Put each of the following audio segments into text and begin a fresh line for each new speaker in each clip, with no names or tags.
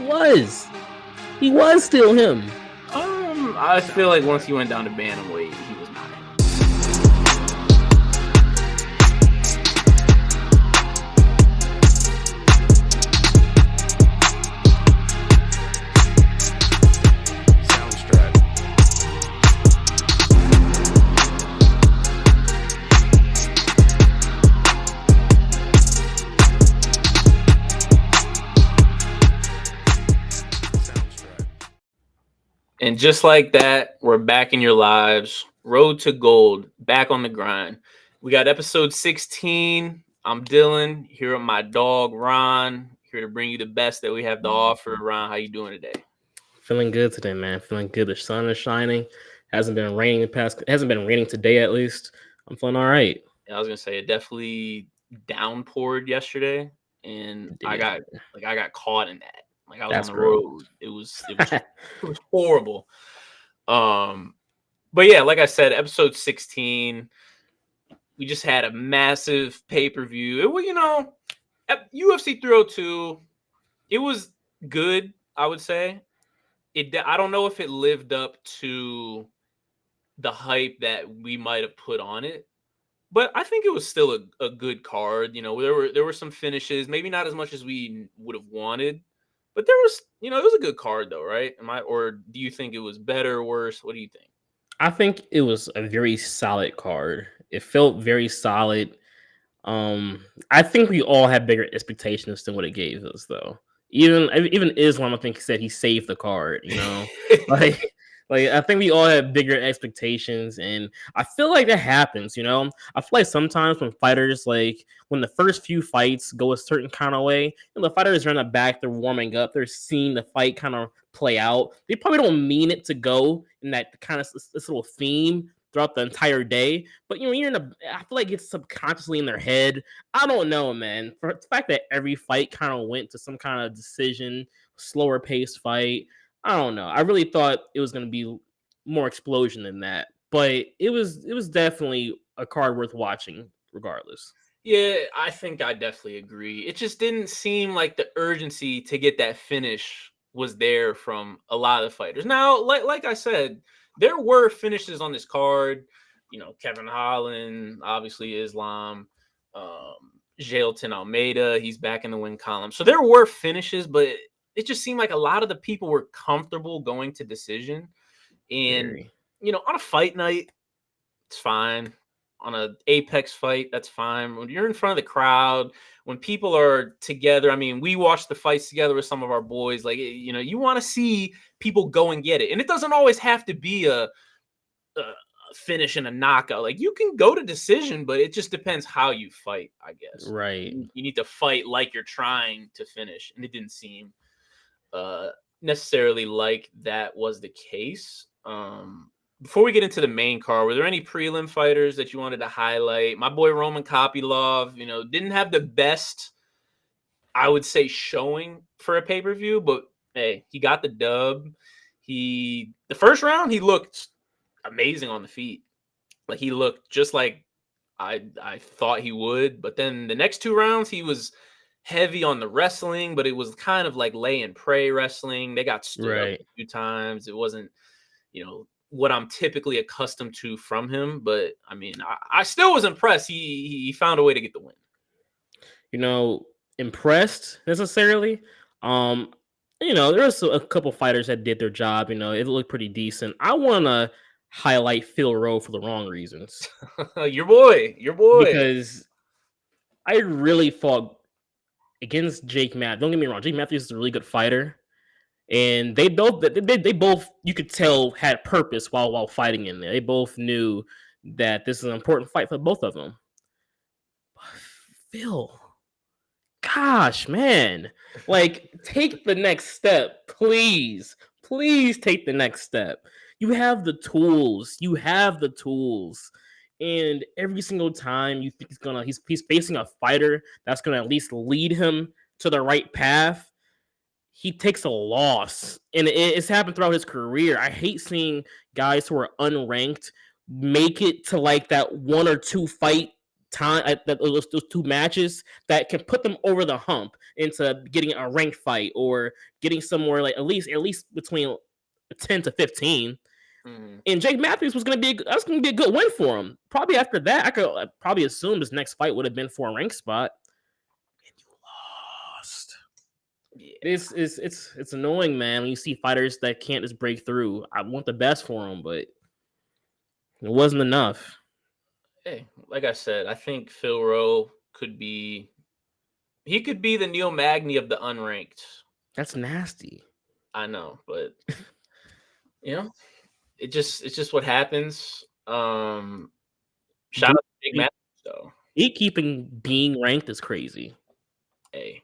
was. He was still him.
I feel like once he went down to bantamweight, he was not him. And just like that, we're back in your lives. Road to gold, back on the grind. We got episode 16. I'm Dylan, here with my dog, Ron, here to bring you the best that we have to offer. Ron, how you doing today?
Feeling good today, man. Feeling good. The sun is shining. Hasn't been raining today, at least. I'm feeling all right.
Yeah, I was gonna say it definitely downpoured yesterday, and I got caught in that. Like I was on the road. It was horrible. But yeah, like I said, episode 16, we just had a massive pay-per-view. UFC 302, it was good, I would say. I don't know if it lived up to the hype that we might have put on it, but I think it was still a good card. You know, there were some finishes, maybe not as much as we would have wanted. But there was, it was a good card though, right? Or do you think it was better or worse? What do you think?
I think it was a very solid card. It felt very solid. I think we all had bigger expectations than what it gave us, though. Even Islam, I think, said he saved the card. Like I think we all had bigger expectations, and I feel like that happens. I feel like sometimes when fighters, like when the first few fights go a certain kind of way, and the fighters run it back, they're warming up, they're seeing the fight kind of play out. They probably don't mean it to go in that kind of this little theme throughout the entire day, but I feel like it's subconsciously in their head. I don't know, man. For the fact that every fight kind of went to some kind of decision, slower paced fight, I don't know. I really thought it was going to be more explosion than that, but it was definitely a card worth watching, regardless.
Yeah, I think I definitely agree. It just didn't seem like the urgency to get that finish was there from a lot of the fighters. Now, like I said, there were finishes on this card. Kevin Holland, obviously Islam, Jailton Almeida, he's back in the win column. So there were finishes, but it just seemed like a lot of the people were comfortable going to decision. And, on a fight night, it's fine. On an Apex fight, that's fine. When you're in front of the crowd, when people are together, I mean, we watched the fights together with some of our boys. Like, you want to see people go and get it. And it doesn't always have to be a finish and a knockout. Like, you can go to decision, but it just depends how you fight, I guess.
Right.
You need to fight like you're trying to finish. And it didn't seem necessarily like that was the case. Before we get into the main card, were there any prelim fighters that you wanted to highlight? My boy Roman Kopylov, didn't have the best, I would say, showing for a pay-per-view, but hey, he got the dub. The first round, he looked amazing on the feet. Like, he looked just like I thought he would, but then the next two rounds, he was heavy on the wrestling, but it was kind of like lay and pray wrestling. They got stood up a few times. It wasn't, what I'm typically accustomed to from him, but I mean, I still was impressed. He found a way to get the win.
Impressed necessarily. There was a couple fighters that did their job. It looked pretty decent. I want to highlight Phil Rowe for the wrong reasons.
Your boy.
Because I really fought against Jake Matthews. Don't get me wrong, Jake Matthews is a really good fighter. And they both, you could tell, had purpose while fighting in there. They both knew that this is an important fight for both of them. But Phil, gosh, man, like, take the next step, please. Please take the next step. You have the tools. And every single time you think he's facing a fighter that's gonna at least lead him to the right path, he takes a loss, and it's happened throughout his career. I hate seeing guys who are unranked make it to like that one or two fight those two matches that can put them over the hump into getting a ranked fight or getting somewhere like at least between 10 to 15. And Jake Matthews was going to be a good win for him. Probably after that, I could probably assume his next fight would have been for a ranked spot. And you lost. Yeah. It's annoying, man, when you see fighters that can't just break through. I want the best for them, but it wasn't enough.
Hey, like I said, I think Phil Rowe could be the Neil Magny of the unranked.
That's nasty.
I know, but it's just what happens. Shout out to Big Matthews though.
He keeping being ranked is crazy.
Hey.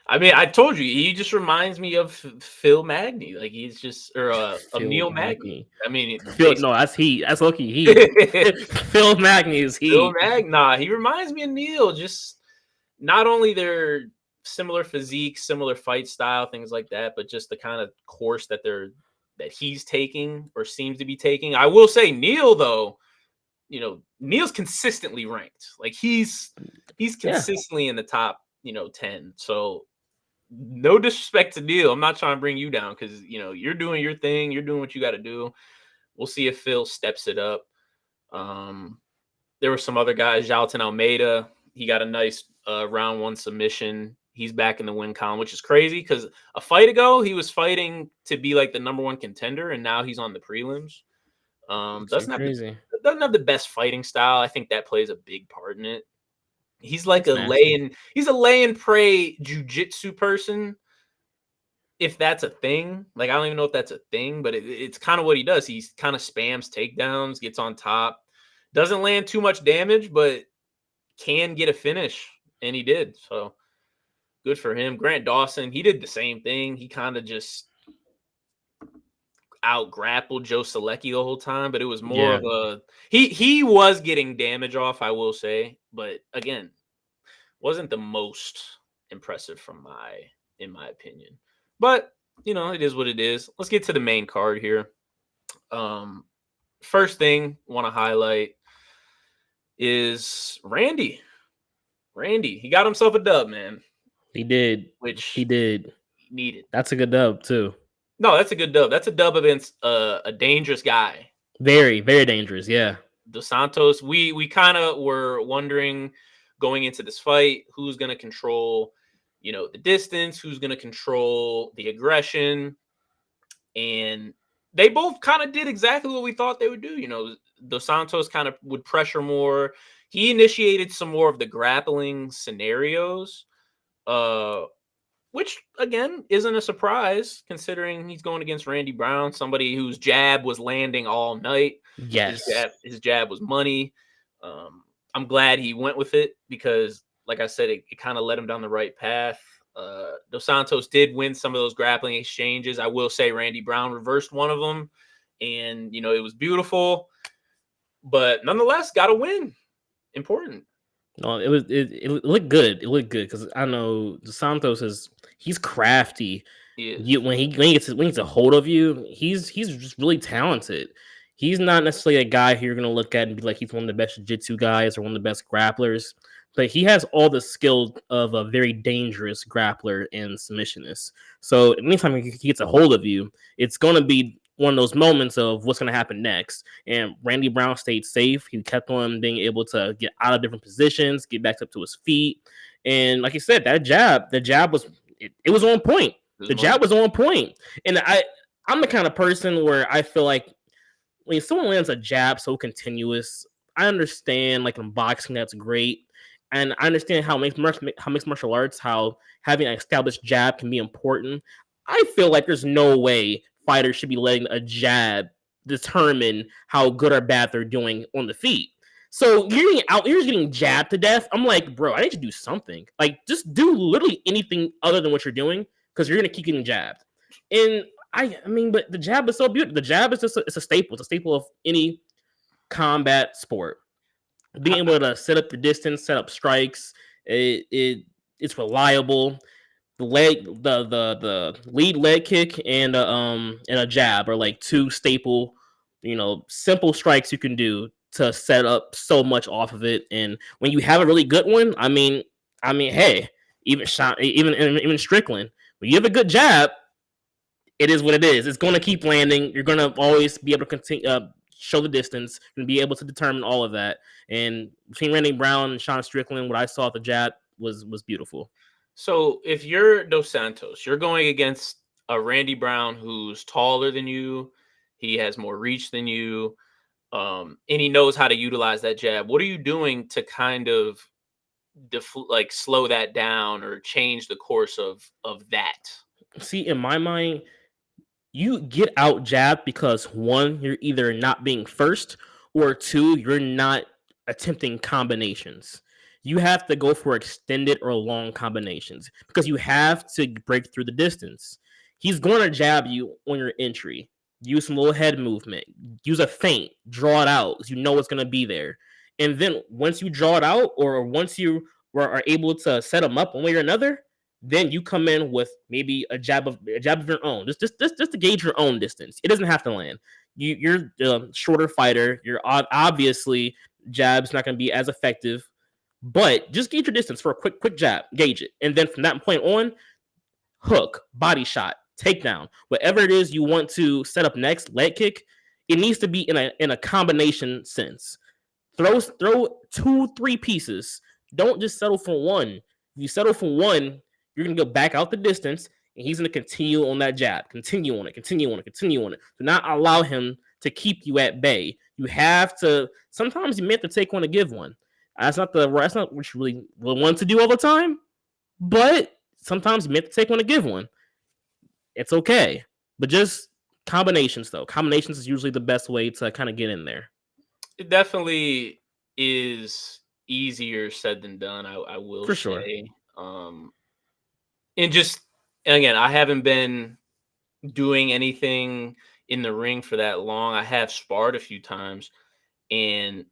I mean, I told you, he just reminds me of Phil Magny. Like he's just of Neil Magny. I mean,
that's he. That's lucky he. Phil Magny is he.
Phil Magny. Nah, he reminds me of Neil. Just not only their similar physique, similar fight style, things like that, but just the kind of course that he's taking or seems to be taking. I will say Neil though, Neil's consistently ranked. Like he's consistently in the top, 10. So no disrespect to Neil. I'm not trying to bring you down because you're doing your thing. You're doing what you got to do. We'll see if Phil steps it up. There were some other guys. Jalton Almeida, he got a nice round 1 submission. He's back in the win column, which is crazy because a fight ago he was fighting to be like the number 1 contender, and now he's on the prelims. Doesn't have the best fighting style. I think that plays a big part in it. He's like a lay and pray jiu-jitsu person, if that's a thing. Like, I don't even know if that's a thing, but it's kind of what he does. He kind of spams takedowns, gets on top, doesn't land too much damage, but can get a finish, and he did. So good for him. Grant Dawson, he did the same thing. He kind of just out-grappled Joe Selecki the whole time, but it was more of a he was getting damage off, I will say, but again, wasn't the most impressive in my opinion. But it is what it is. Let's get to the main card here. First thing I want to highlight is Randy. He got himself a dub, man.
He did.
Which
he did.
Needed.
That's a good dub too.
No, that's a good dub. That's a dub against a dangerous guy.
Very, very dangerous. Yeah.
Dos Santos. We kind of were wondering going into this fight who's going to control, the distance, who's going to control the aggression, and they both kind of did exactly what we thought they would do. Dos Santos kind of would pressure more. He initiated some more of the grappling scenarios, which, again, isn't a surprise considering he's going against Randy Brown, somebody whose jab was landing all night.
Yes.
His jab was money. I'm glad he went with it because, like I said, it kind of led him down the right path. Dos Santos did win some of those grappling exchanges. I will say Randy Brown reversed one of them, and, it was beautiful. But nonetheless, got a win. Important.
No, it looked good. It looked good because I know Dos Santos he's crafty. When he gets a hold of you, he's just really talented. He's not necessarily a guy who you're gonna look at and be like he's one of the best jiu-jitsu guys or one of the best grapplers, but he has all the skills of a very dangerous grappler and submissionist. So anytime he gets a hold of you, it's gonna be one of those moments of what's going to happen next. And Randy Brown stayed safe. He kept on being able to get out of different positions, get back up to his feet. And like you said, the jab was on point. The jab was on point. And I'm the kind of person where I feel like when someone lands a jab so continuous, I understand, like in boxing, that's great. And I understand how mixed martial arts, how having an established jab can be important. I feel like there's no way fighters should be letting a jab determine how good or bad they're doing on the feet. So you're getting jabbed to death. I'm like, bro, I need to do something. Like, just do literally anything other than what you're doing because you're gonna keep getting jabbed. And I mean, but the jab is so beautiful. The jab is just it's a staple. It's a staple of any combat sport. Being able to set up the distance, set up strikes, it's reliable. The lead leg kick and a jab are like two staple, simple strikes you can do to set up so much off of it. And when you have a really good one, I mean, hey, even Strickland, when you have a good jab, it is what it is. It's going to keep landing. You're going to always be able to continue show the distance and be able to determine all of that. And between Randy Brown and Sean Strickland, what I saw at the jab was beautiful.
So if you're Dos Santos, you're going against a Randy Brown who's taller than you. He has more reach than you. And he knows how to utilize that jab. What are you doing to kind of slow that down or change the course of that?
See, in my mind, you get out jab because one, you're either not being first, or two, you're not attempting combinations. You have to go for extended or long combinations because you have to break through the distance. He's going to jab you on your entry. Use some little head movement. Use a feint. Draw it out because you know it's going to be there. And then once you draw it out, or once you are able to set him up one way or another, then you come in with maybe a jab of your own, just to gauge your own distance. It doesn't have to land. You're a shorter fighter. You're obviously jab's not going to be as effective, but just gauge your distance for a quick jab, gauge it, and then from that point on, hook, body shot, takedown, whatever it is you want to set up next, leg kick. It needs to be in a combination sense. Throw 2-3 pieces. Don't just settle for one. If you settle for one, you're going to go back out the distance, and he's going to continue on that jab. Continue on it. Do not allow him to keep you at bay. You have to, sometimes you may have to take one to give one. That's not what you really want to do all the time, but sometimes you may have to take one to give one. It's okay. But just combinations, though. Combinations is usually the best way to kind of get in there.
It definitely is easier said than done, I will
For
say.
sure.
And again, I haven't been doing anything in the ring for that long. I have sparred a few times, and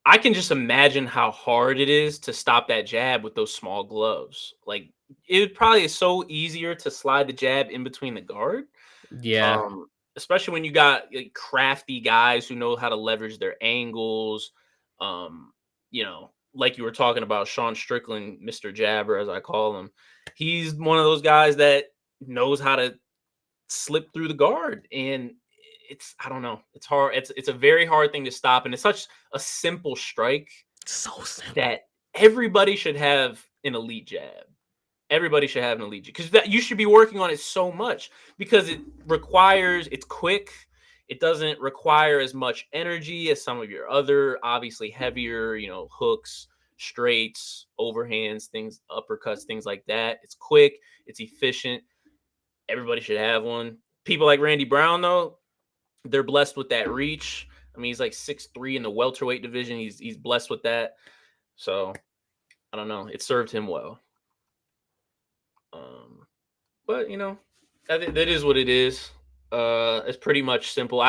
I can just imagine how hard it is to stop that jab with those small gloves. Like, it probably is so easier to slide the jab in between the guard.
Yeah.
Especially when you got crafty guys who know how to leverage their angles. Like you were talking about Sean Strickland, Mr. Jabber, as I call him. He's one of those guys that knows how to slip through the guard, and I don't know. It's hard. It's a very hard thing to stop, and it's such a simple strike.
So simple
that everybody should have an elite jab. Everybody should have an elite jab because that you should be working on it so much because it's quick. It doesn't require as much energy as some of your other, obviously heavier, hooks, straights, overhands, things, uppercuts, things like that. It's quick. It's efficient. Everybody should have one. People like Randy Brown, though, they're blessed with that reach. I mean, he's like 6'3" in the welterweight division. He's blessed with that. So I don't know. It served him well. But that is what it is. It's pretty much simple.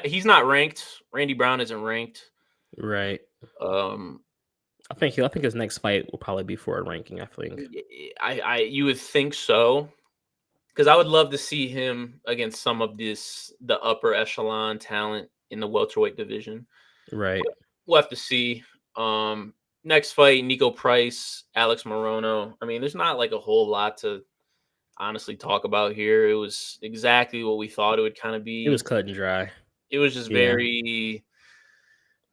He's not ranked. Randy Brown isn't ranked.
Right. I think his next fight will probably be for a ranking. I think.
You would think so, because I would love to see him against some of the upper echelon talent in the welterweight division.
Right.
We'll have to see. Next fight, Niko Price, Alex Morono. I mean, there's not like a whole lot to honestly talk about here. It was exactly what we thought it would kind of be.
It was cut and dry.
It was just very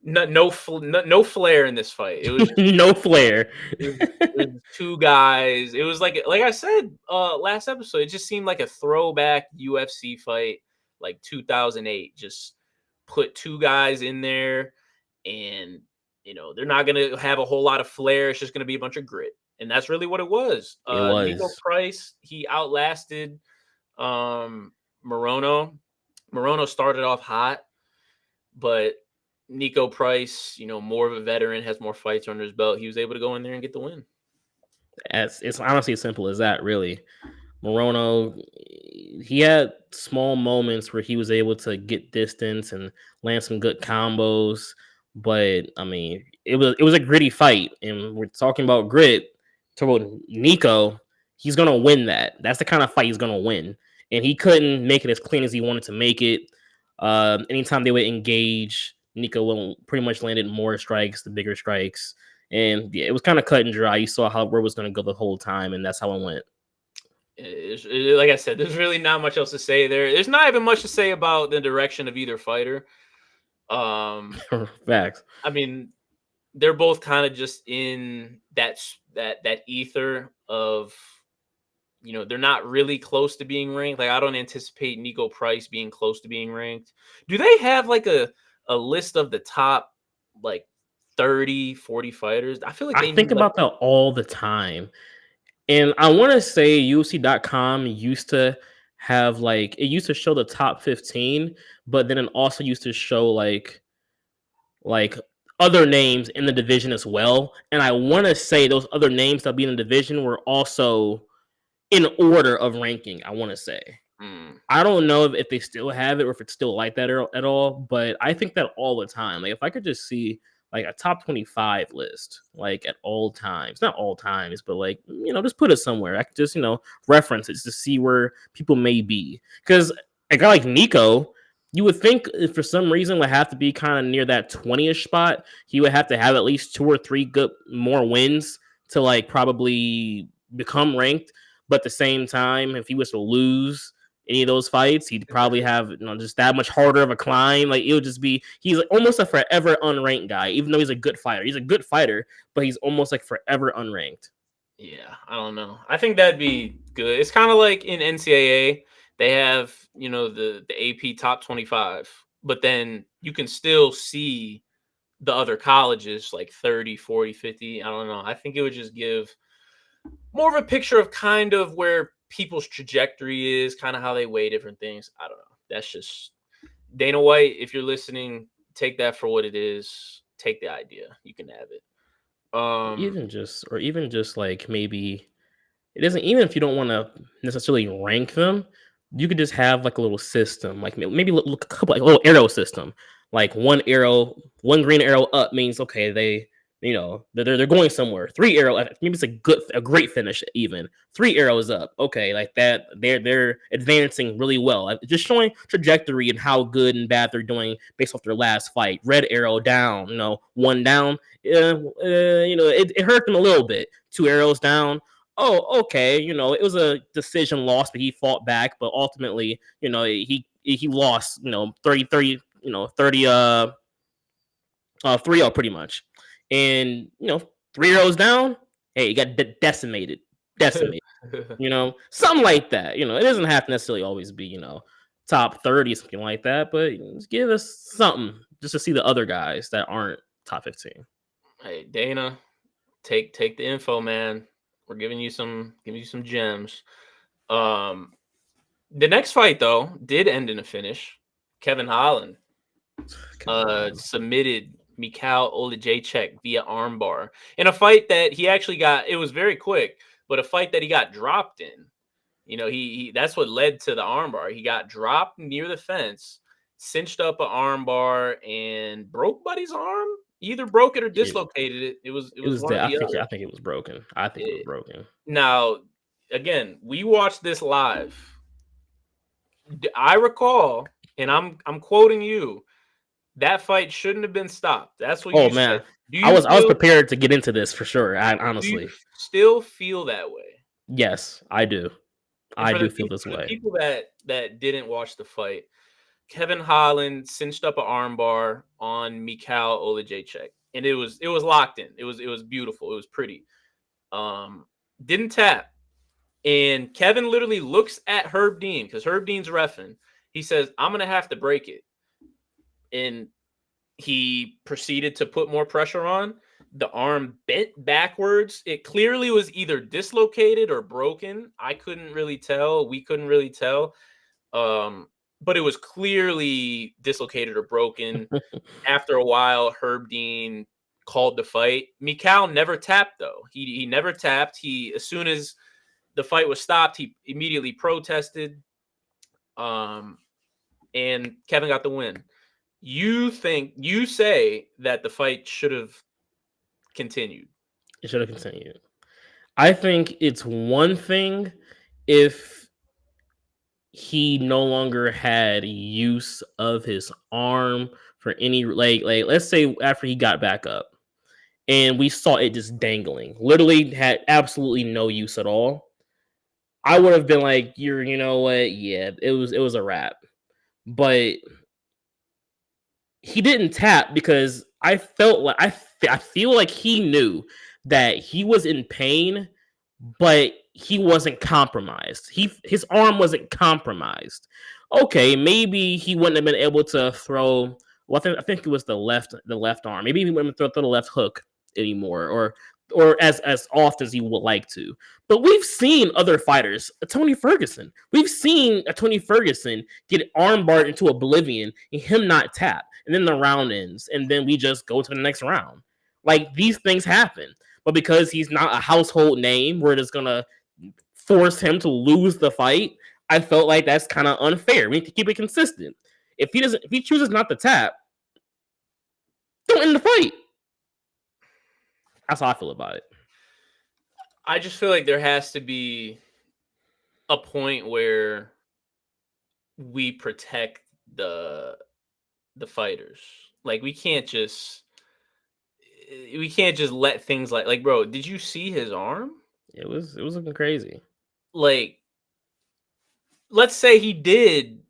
no flair in this fight. It was
no flair.
It was two guys. It was like I said last episode. It just seemed like a throwback UFC fight, like 2008. Just put two guys in there, and they're not gonna have a whole lot of flair. It's just gonna be a bunch of grit. And that's really what it was. Niko Price, he outlasted Morono. Morono started off hot, but Niko Price, more of a veteran, has more fights under his belt. He was able to go in there and get the win.
It's honestly as simple as that, really. Morono, he had small moments where he was able to get distance and land some good combos. But, I mean, it was a gritty fight. And we're talking about grit. Talk about Niko, he's going to win that. That's the kind of fight he's going to win. And he couldn't make it as clean as he wanted to make it. Anytime they would engage, Niko pretty much landed more strikes, the bigger strikes. And yeah, it was kind of cut and dry. You saw where it was going to go the whole time, and that's how it went.
Like I said, there's really not much else to say there. There's not even much to say about the direction of either fighter.
Facts.
I mean, they're both kind of just in that ether of, they're not really close to being ranked. Like, I don't anticipate Niko Price being close to being ranked. Do they have like a list of the top like 30, 40 fighters? I feel like
I
they
think
need like
about that all the time. And I want to say UFC.com used to have it used to show the top 15, but then it also used to show like other names in the division as well. And I want to say those other names that be in the division were also in order of ranking, I want to say. I don't know if they still have it or if it's still like that at all, but I think that all the time. Like, if I could just see a top 25 list, at all times, not all times, but just put it somewhere. I could just, reference it to see where people may be. Because a guy like Niko, you would think if for some reason would have to be kind of near that 20ish spot. He would have to have at least 2 or 3 good more wins to probably become ranked. But at the same time, if he was to lose any of those fights, he'd probably have just that much harder of a climb. It would just be he's almost a forever unranked guy, even though he's a good fighter. He's a good fighter, but he's almost forever unranked.
Yeah, I don't know. I think that'd be good. It's kind of like in NCAA, they have the AP top 25, but then you can still see the other colleges like 30, 40, 50. I don't know. I think it would just give more of a picture of kind of where people's trajectory is, kind of how they weigh different things. I don't know. That's just Dana White. If you're listening, take that for what it is. Take the idea. You can have it.
Even just maybe it isn't, even if you don't want to necessarily rank them, you could just have a little system, maybe look a couple, a little arrow system, one green arrow up means okay, they're going somewhere. 3 arrow, maybe it's a great finish. Even 3 arrows up, okay, like that, they're advancing really well. Just showing trajectory and how good and bad they're doing based off their last fight. Red arrow down, 1 down. It hurt them a little bit. 2 arrows down. Oh, okay. It was a decision loss, but he fought back. But ultimately, he lost. 30, 3-0 pretty much. And 3 arrows down. Hey, he got decimated. Something like that. It doesn't have to necessarily always be top 30, something like that. But just give us something just to see the other guys that aren't top 15.
Hey, Dana, take the info, man. We're giving you some gems. The next fight though did end in a finish. Kevin Holland submitted Michal Oleksiejczuk via armbar in a fight that he actually got. It was very quick, but a fight that he got dropped in. He that's what led to the armbar. He got dropped near the fence, cinched up an armbar, and broke Buddy's arm. Either broke it or dislocated it. It was one or the other.
I think it was broken. It was broken.
Now, again, we watched this live. I recall, and I'm quoting you, that fight shouldn't have been stopped. That's what you
man.
said.
I was prepared to get into this for sure. Honestly,
do you still feel that way?
Yes, I do. I do feel this way.
The people that didn't watch the fight, Kevin Holland cinched up an armbar on Michal Oleksiejczuk, and it was locked in. It was beautiful. It was pretty. Didn't tap, and Kevin literally looks at Herb Dean because Herb Dean's reffing. He says, "I'm gonna have to break it," and he proceeded to put more pressure on. The arm bent backwards. It clearly was either dislocated or broken. I couldn't really tell. We couldn't really tell. But it was clearly dislocated or broken. After a while, Herb Dean called the fight. Michal never tapped, though. He never tapped. As soon as the fight was stopped, he immediately protested. And Kevin got the win. You say that the fight should have continued.
It should have continued. I think it's one thing if he no longer had use of his arm for any like let's say after he got back up and we saw it just dangling, literally had absolutely no use at all. I would have been like, you know what? Yeah, it was a wrap. But he didn't tap because I felt like I feel like he knew that he was in pain, but he wasn't compromised. His arm wasn't compromised. Okay, maybe he wouldn't have been able to throw. Well, I think it was the left arm. Maybe he wouldn't throw the left hook anymore, or as often as he would like to. But we've seen other fighters, Tony Ferguson. We've seen a Tony Ferguson get armbarred into oblivion and him not tap, and then the round ends, and then we just go to the next round. Like these things happen, but because he's not a household name, we're just gonna force him to lose the fight. I felt like that's kind of unfair. We need to keep it consistent. If he chooses not to tap, don't end the fight. That's how I feel about it.
I just feel like there has to be a point where we protect the fighters. Like we can't just let things like bro, did you see his arm?
It was looking crazy.
Like, let's say he did,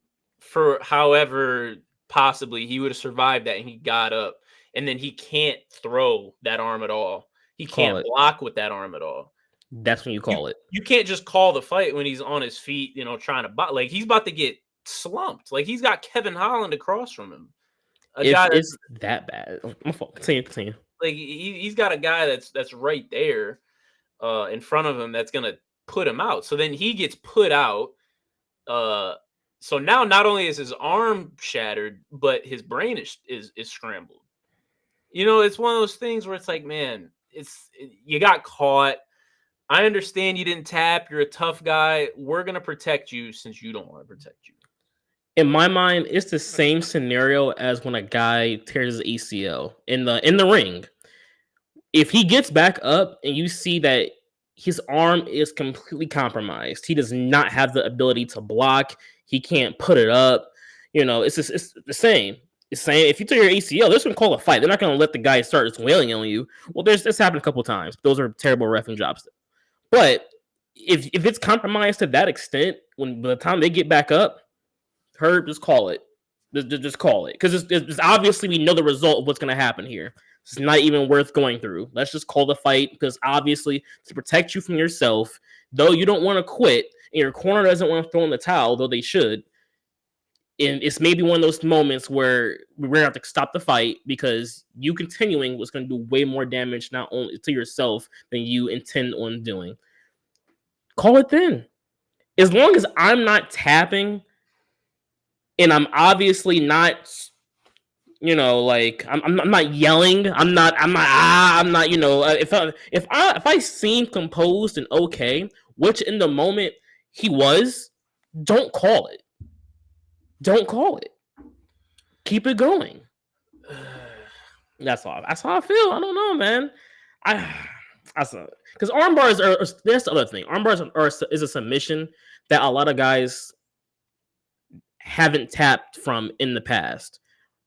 for however possibly he would have survived that, and he got up, and then he can't throw that arm at all. He can't block with that arm at all.
That's when you call it.
You can't just call the fight when he's on his feet, trying to box. Like he's about to get slumped. Like he's got Kevin Holland across from him.
It's that bad. My fault. Continue.
Like he's got a guy that's right there, in front of him that's gonna put him out. So then he gets put out. So now not only is his arm shattered, but his brain is scrambled. It's one of those things where it's like, man, you got caught. I understand you didn't tap. You're a tough guy. We're gonna protect you since you don't want to protect you.
In my mind, it's the same scenario as when a guy tears his ACL in the ring. If he gets back up and you see that his arm is completely compromised, he does not have the ability to block. He can't put it up. It's the same. It's saying if you tear your ACL, they're just gonna call a fight. They're not gonna let the guy start just wailing on you. Well, this happened a couple times. Those are terrible reffing jobs. But if it's compromised to that extent, when by the time they get back up, Herb, just call it. Just call it, because it's obviously we know the result of what's going to happen here. It's not even worth going through. Let's just call the fight, because obviously to protect you from yourself, though you don't want to quit, and your corner doesn't want to throw in the towel, though they should. And it's maybe one of those moments where we're going to have to stop the fight, because you continuing was going to do way more damage not only to yourself than you intend on doing. Call it then. As long as I'm not tapping, and I'm obviously not, like I'm not yelling. I'm not. If I seem composed and okay, which in the moment he was, don't call it. Don't call it. Keep it going. That's all. That's how I feel. I don't know, man. Because arm bars are. That's the other thing. Arm bars is a submission that a lot of guys haven't tapped from in the past,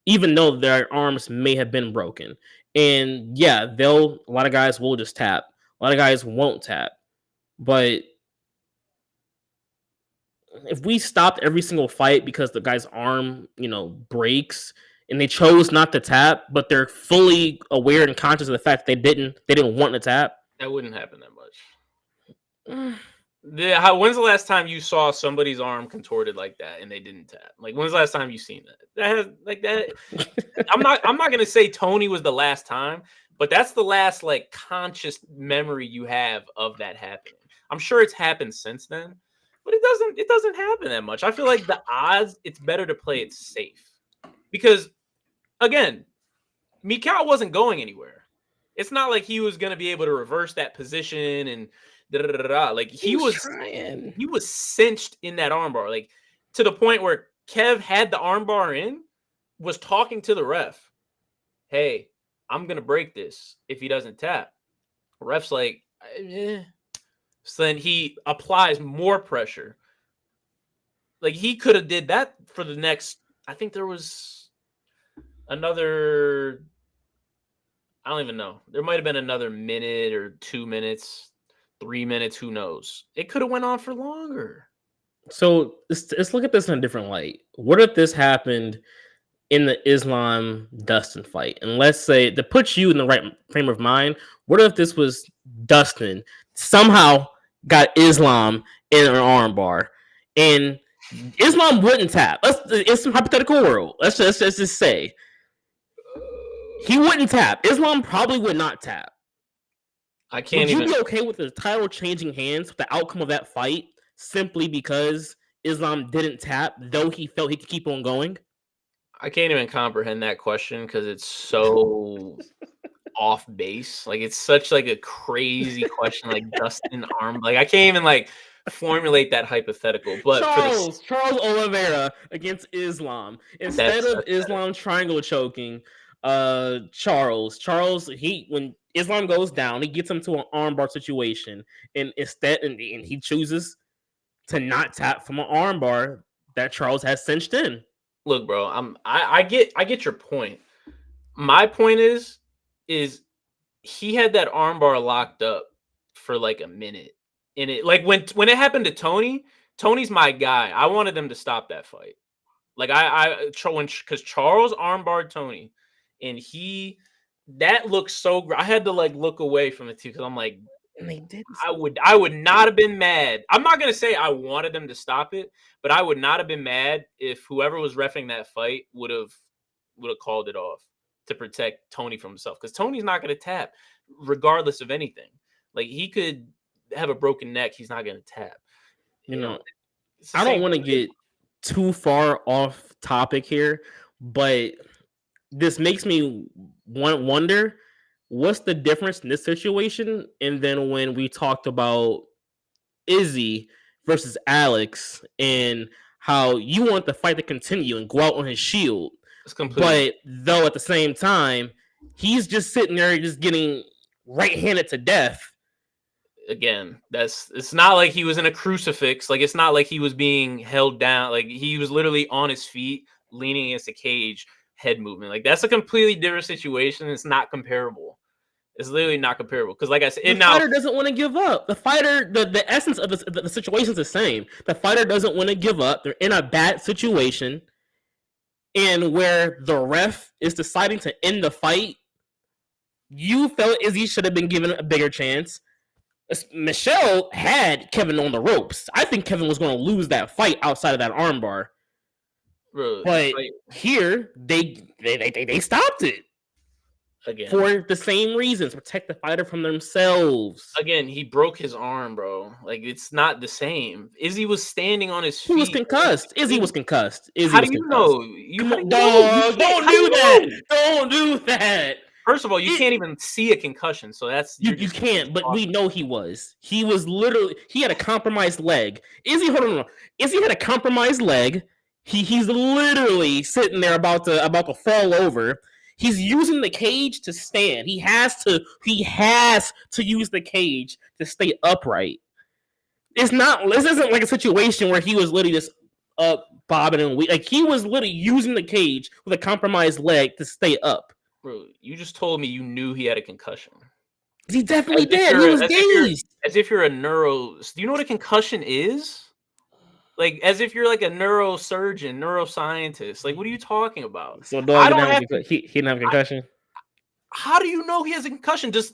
even though their arms may have been broken. And yeah, a lot of guys will just tap. A lot of guys won't tap. But if we stopped every single fight because the guy's arm, breaks, and they chose not to tap, but they're fully aware and conscious of the fact they didn't want to tap,
that wouldn't happen that much. When's the last time you saw somebody's arm contorted like that and they didn't tap? Like, when's the last time you seen that? I'm not gonna say Tony was the last time, but that's the last like conscious memory you have of that happening. I'm sure it's happened since then, but it doesn't happen that much. I feel like the odds, it's better to play it safe, because again, Michal wasn't going anywhere. It's not like he was gonna be able to reverse that position and like he was trying. He was cinched in that armbar, like to the point where Kev had the armbar in, was talking to the ref. Hey, I'm gonna break this if he doesn't tap. The ref's like, eh. So then he applies more pressure. Like he could have did that for the next. I think there was Another, I don't even know. There might have been another minute or 2 minutes, 3 minutes. Who knows? It could have went on for longer.
So let's look at this in a different light. What if this happened in the Islam Dustin fight? And let's say, to put you in the right frame of mind, what if this was Dustin somehow got Islam in an armbar and Islam wouldn't tap? It's some hypothetical world. Let's just say he wouldn't tap. Islam probably would not tap.
I can't
Would you
even.
be okay with the title changing hands with the outcome of that fight simply because Islam didn't tap, though he felt he could keep on going?
I can't even comprehend that question because it's so off base. Like it's such like a crazy question. Like Dustin arm. Like I can't even like formulate that hypothetical. But for the
Charles Oliveira against Islam. Instead
that's
of Islam triangle choking, Charles, he, when Islam goes down, he gets him to an armbar situation, and he chooses to not tap from an armbar that Charles has cinched in.
look, bro. I get your point. My point is he had that armbar locked up for like a minute. And it like when it happened to Tony's my guy. I wanted them to stop that fight. Like because Charles armbarred Tony, and that looks so. I had to like look away from it too because I'm like,
And they did.
I would not have been mad. I'm not gonna say I wanted them to stop it, but I would not have been mad if whoever was reffing that fight would have called it off to protect Tony from himself, because Tony's not gonna tap regardless of anything. Like he could have a broken neck, he's not gonna tap.
You know,
I
don't want to get too far off topic here, but this makes me wonder what's the difference in this situation and then when we talked about Izzy versus Alex and how you want the fight to continue and go out on his shield, but though at the same time he's just sitting there just getting right-handed to death.
Again, it's not like he was in a crucifix. Like it's not like he was being held down. Like he was literally on his feet, leaning against a cage, head movement. Like that's a completely different situation. It's not comparable. It's literally not comparable. Because like I said,
the fighter doesn't want to give up. The fighter, the essence of the situation is the same. The fighter doesn't want to give up. They're in a bad situation, and where the ref is deciding to end the fight, you felt Izzy should have been given a bigger chance. Michal had Kevin on the ropes. I think Kevin was going to lose that fight outside of that armbar.
Bro,
but here they stopped it
again
for the same reasons: protect the fighter from themselves.
Again, he broke his arm, bro. Like it's not the same. Izzy was standing on his feet.
He was concussed. Izzy was concussed.
How do you know?
Come on, dog! Don't do that! Don't do that!
First of all, you can't even see a concussion, so that's
you can't. But we know he was. He was literally. He had a compromised leg. Izzy, hold on. Izzy had a compromised leg. He's literally sitting there about to fall over. He's using the cage to stand. He has to use the cage to stay upright. This isn't like a situation where he was literally just up bobbing and like he was literally using the cage with a compromised leg to stay up.
Bro, you just told me you knew he had a concussion.
He definitely did. He was dazed.
As if you're a Do you know what a concussion is? Like, as if you're like a neurosurgeon, neuroscientist. Like, what are you talking about?
So, dog, he didn't have a concussion?
How do you know he has a concussion? Does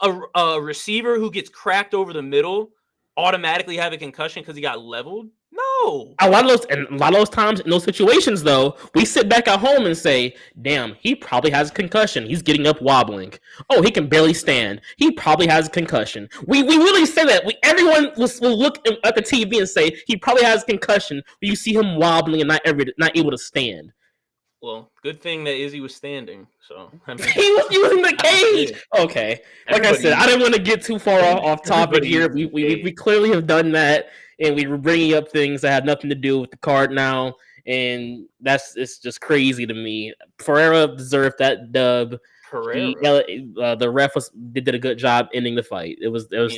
a receiver who gets cracked over the middle automatically have a concussion because he got leveled? No.
A lot of those times in those situations, though, we sit back at home and say, "Damn, he probably has a concussion. He's getting up wobbling. Oh, he can barely stand. He probably has a concussion." We really say that. Everyone will look at the TV and say he probably has a concussion. But you see him wobbling and not able to stand.
Well, good thing that Izzy was standing. So
he was using the cage. Okay, like I said, I didn't want to get too far off topic here. We clearly have done that, and we were bringing up things that have nothing to do with the card now, and it's just crazy to me. Pereira deserved that dub. The ref did a good job ending the fight. It was.
You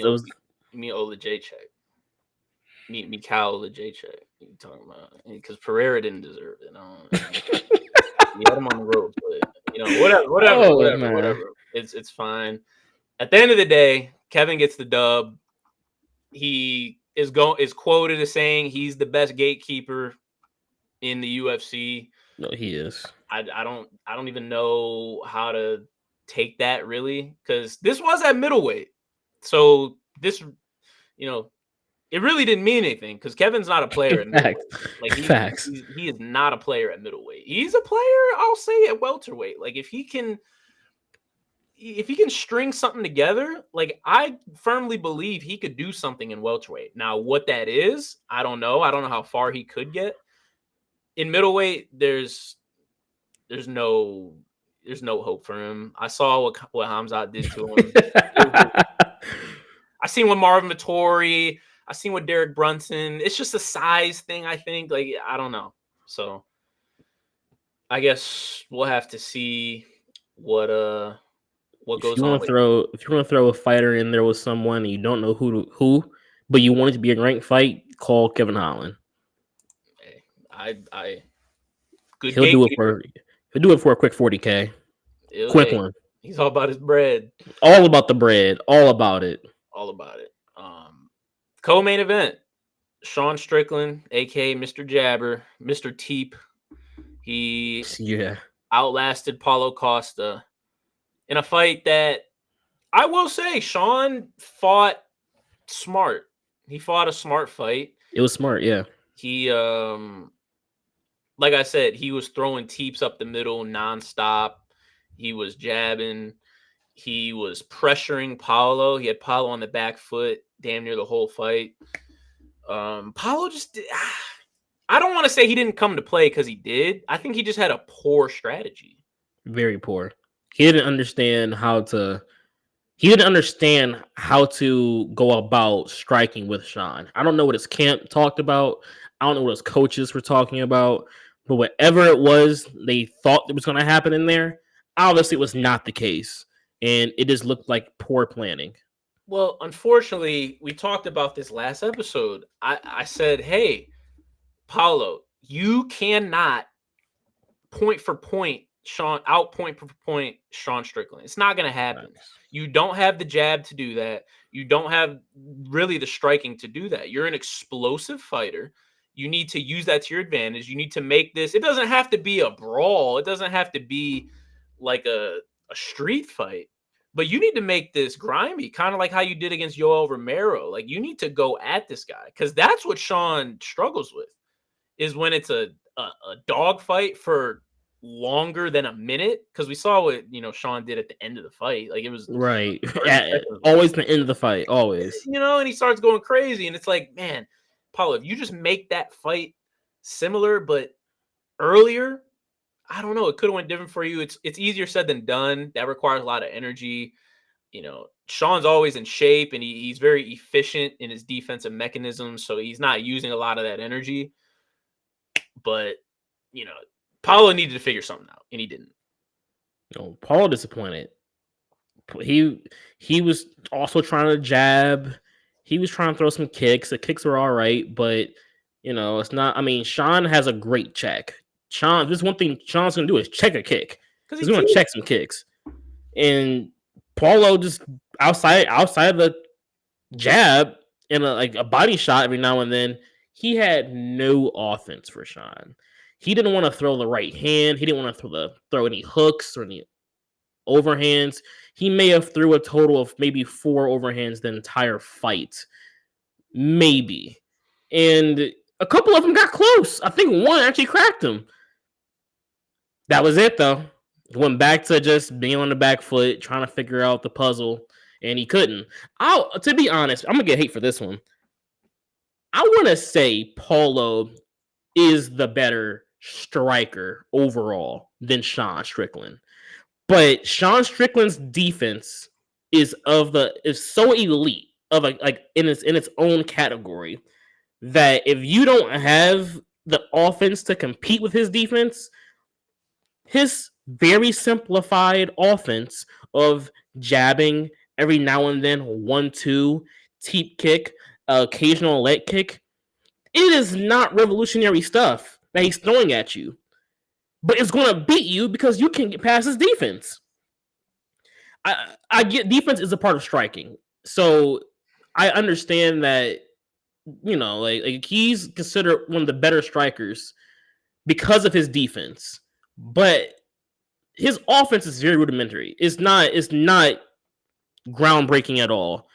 mean Oleksiejczuk? Michal Oleksiejczuk? You talking about? Because Pereira didn't deserve it. He had him on the ropes, but whatever. It's fine. At the end of the day, Kevin gets the dub. He is quoted as saying he's the best gatekeeper in the UFC.
No, he is.
I don't even know how to take that really, because this was at middleweight. So this, it really didn't mean anything because Kevin's not a player at middleweight. Like he is not a player at middleweight. He's a player, I'll say, at welterweight. Like if he can string something together, like I firmly believe he could do something in welterweight. Now, what that is, I don't know. I don't know how far he could get. In middleweight, there's no hope for him. I saw what Hamzat did to him. I seen what Marvin Vettori. I seen what Derek Brunson. It's just a size thing, I think. Like, I don't know. So I guess we'll have to see what goes on.
If you want to throw a fighter in there with someone and you don't know who, but you want it to be a ranked fight, call Kevin Holland. He'll do it for a quick 40K. Quick one.
He's all about his bread.
All about the bread. All about it.
Co-main event. Sean Strickland, aka Mr. Jabber, Mr. Teep. He outlasted Paulo Costa in a fight that I will say Sean fought smart. He fought a smart fight.
It was smart, yeah.
He like I said, he was throwing teeps up the middle nonstop. He was jabbing. He was pressuring Paulo. He had Paulo on the back foot damn near the whole fight. Paulo just I don't want to say he didn't come to play because he did. I think he just had a poor strategy.
Very poor. He didn't understand how to go about striking with Sean. I don't know what his camp talked about. I don't know what his coaches were talking about. But whatever it was they thought it was going to happen in there, obviously it was not the case. And it just looked like poor planning.
Well, unfortunately, we talked about this last episode. I said, hey, Paulo, you cannot point for point Sean Strickland. It's not going to happen. Nice. You don't have the jab to do that. You don't have really the striking to do that. You're an explosive fighter. You need to use that to your advantage. You need to make this. It doesn't have to be a brawl. It doesn't have to be like a street fight. But you need to make this grimy, kind of like how you did against Yoel Romero. Like, you need to go at this guy because that's what Sean struggles with, is when it's a dog fight for longer than a minute. Because we saw what Sean did at the end of the fight. Like, it was
right. Always the end of the fight. Always.
And he starts going crazy, and it's like, man, Paulo, if you just make that fight similar but earlier, I don't know. It could have went different for you. It's easier said than done. That requires a lot of energy. Sean's always in shape, and he's very efficient in his defensive mechanisms, so he's not using a lot of that energy. But, Paulo needed to figure something out, and he didn't.
No, Paulo disappointed. He was also trying to jab. He was trying to throw some kicks. The kicks were all right, but, it's not. I mean, Sean has a great check. This one thing Sean's gonna do is check a kick. He's gonna check some kicks, and Paulo just outside of the jab and a body shot every now and then. He had no offense for Sean. He didn't want to throw the right hand. He didn't want to throw any hooks or any overhands. He may have threw a total of maybe 4 overhands the entire fight, maybe, and a couple of them got close. I think one actually cracked him. That was it, though. He went back to just being on the back foot, trying to figure out the puzzle, and he couldn't. To be honest, I'm going to get hate for this one. I want to say Paulo is the better striker overall than Sean Strickland. But Sean Strickland's defense is so elite, in its own category, that if you don't have the offense to compete with his defense, his very simplified offense of jabbing every now and then, 1-2, teep kick, occasional leg kick, it is not revolutionary stuff that he's throwing at you. but it's going to beat you because you can get past his defense. I get defense is a part of striking, so I understand that, like he's considered one of the better strikers because of his defense, but his offense is very rudimentary. It's not groundbreaking at all,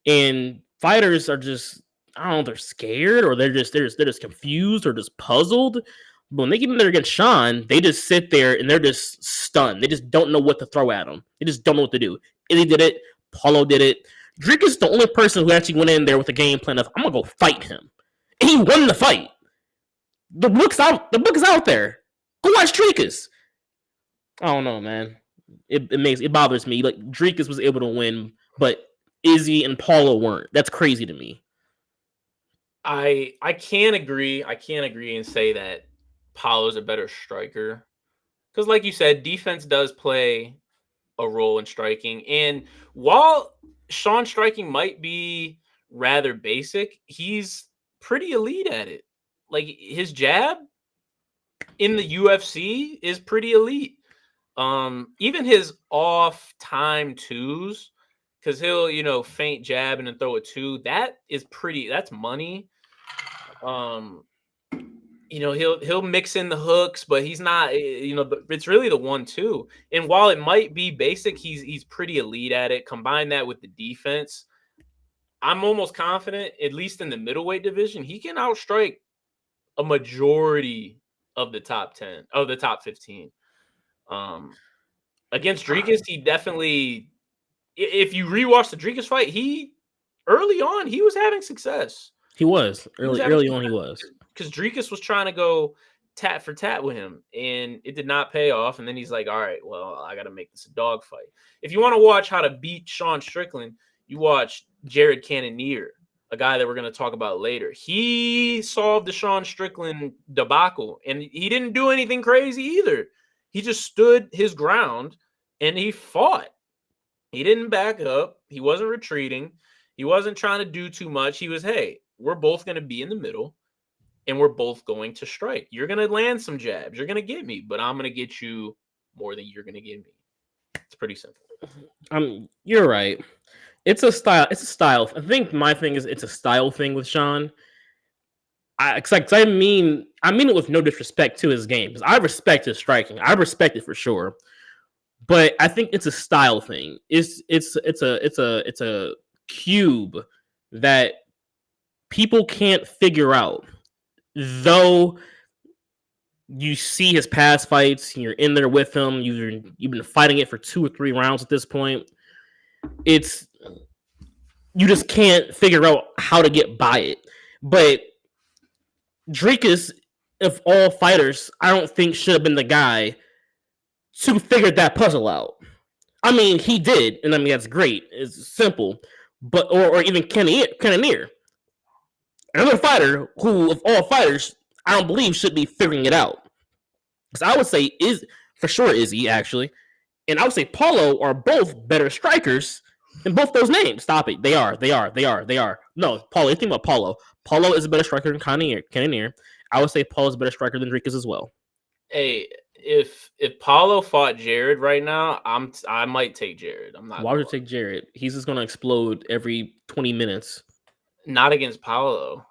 and fighters are just, I don't know, they're scared or they're just confused or just puzzled. But when they get in there against Sean, they just sit there and they're just stunned. They just don't know what to throw at him. They just don't know what to do. Izzy did it. Paulo did it. Drake is the only person who actually went in there with a game plan of, I'm gonna go fight him, and he won the fight. The book's out. The book is out there. Go watch Dricus. I don't know, man. It bothers me. Like Dricus was able to win, but Izzy and Paulo weren't. That's crazy to me.
I can't agree. I can't agree and say that Paulo's a better striker, because, like you said, defense does play a role in striking. And while Sean's striking might be rather basic, he's pretty elite at it. Like his jab in the UFC is pretty elite. Even his off time twos, because he'll feint jab and then throw a two. That's money. He'll mix in the hooks, but he's not, but it's really the 1-2. And while it might be basic, he's pretty elite at it. Combine that with the defense, I'm almost confident, at least in the middleweight division, he can outstrike a majority of the top 10, of the top 15. Against Dricus, he definitely, if you rewatch the Dricus fight, early on, he was having success.
He was early on. He was,
because Dricus was trying to go tat for tat with him, and it did not pay off. And then he's like, all right, well, I got to make this a dog fight. If you want to watch how to beat Sean Strickland, you watch Jared Cannonier, a guy that we're going to talk about later. He solved the Sean Strickland debacle, and he didn't do anything crazy either. He just stood his ground, and he fought. He didn't back up. He wasn't retreating. He wasn't trying to do too much. He was, hey, we're both going to be in the middle, and we're both going to strike. You're going to land some jabs. You're going to get me, but I'm going to get you more than you're going to get me. It's pretty simple.
You're right. It's a style. It's a style. I think my thing is it's a style thing with Sean. I mean it with no disrespect to his game, because I respect his striking. I respect it for sure, but I think it's a style thing. It's a cube that people can't figure out. Though you see his past fights, you're in there with him, you've been fighting it for 2 or 3 rounds at this point. You just can't figure out how to get by it. But Dricus, of all fighters, I don't think should have been the guy to figure that puzzle out. I mean, he did, and I mean that's great. It's simple, but or even Cannonier, another fighter who, of all fighters, I don't believe should be figuring it out. Because I would say for sure Izzy actually, and I would say Paulo are both better strikers than both those names. Stop it. They are. No, Paulo. You think about Paulo. Paulo is a better striker than Cannonier. I would say Paulo is a better striker than Dricus as well.
Hey, if Paulo fought Jared right now, I might take Jared. I'm not.
Why would you take Jared? He's just gonna explode every 20 minutes.
Not against Paulo.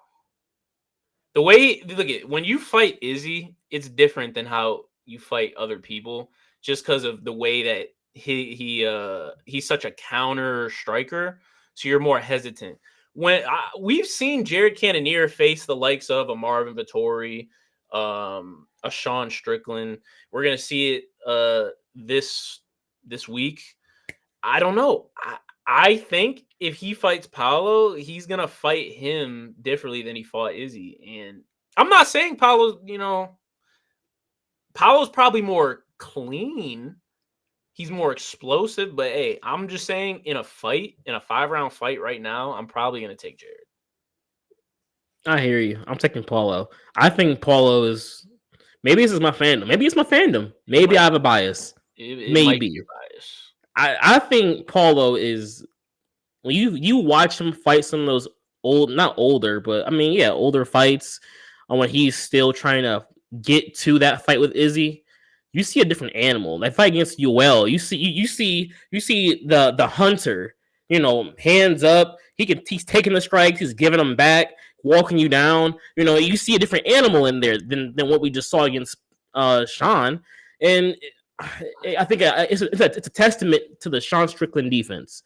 The way, look at when you fight Izzy, it's different than how you fight other people, just because of the way that he's such a counter striker, so you're more hesitant. When we've seen Jared Cannonier face the likes of a Marvin Vettori, a Sean Strickland, we're gonna see it this week. I don't know. I think if he fights Paulo, he's gonna fight him differently than he fought Izzy. And I'm not saying Paulo's probably more clean. He's more explosive, but hey, I'm just saying in a 5-round fight right now, I'm probably gonna take Jared.
I hear you. I'm taking Paulo. I think Paulo is, maybe this is my fandom. Maybe it's my fandom. Maybe I have a bias.
It might be your bias.
I think Paulo is, when you watch him fight some of those older fights, when he's still trying to get to that fight with Izzy, you see a different animal. That fight against Yoel, you see the hunter, hands up. He's taking the strikes, he's giving them back, walking you down. You see a different animal in there than what we just saw against Sean. And I think it's a testament to the Sean Strickland defense.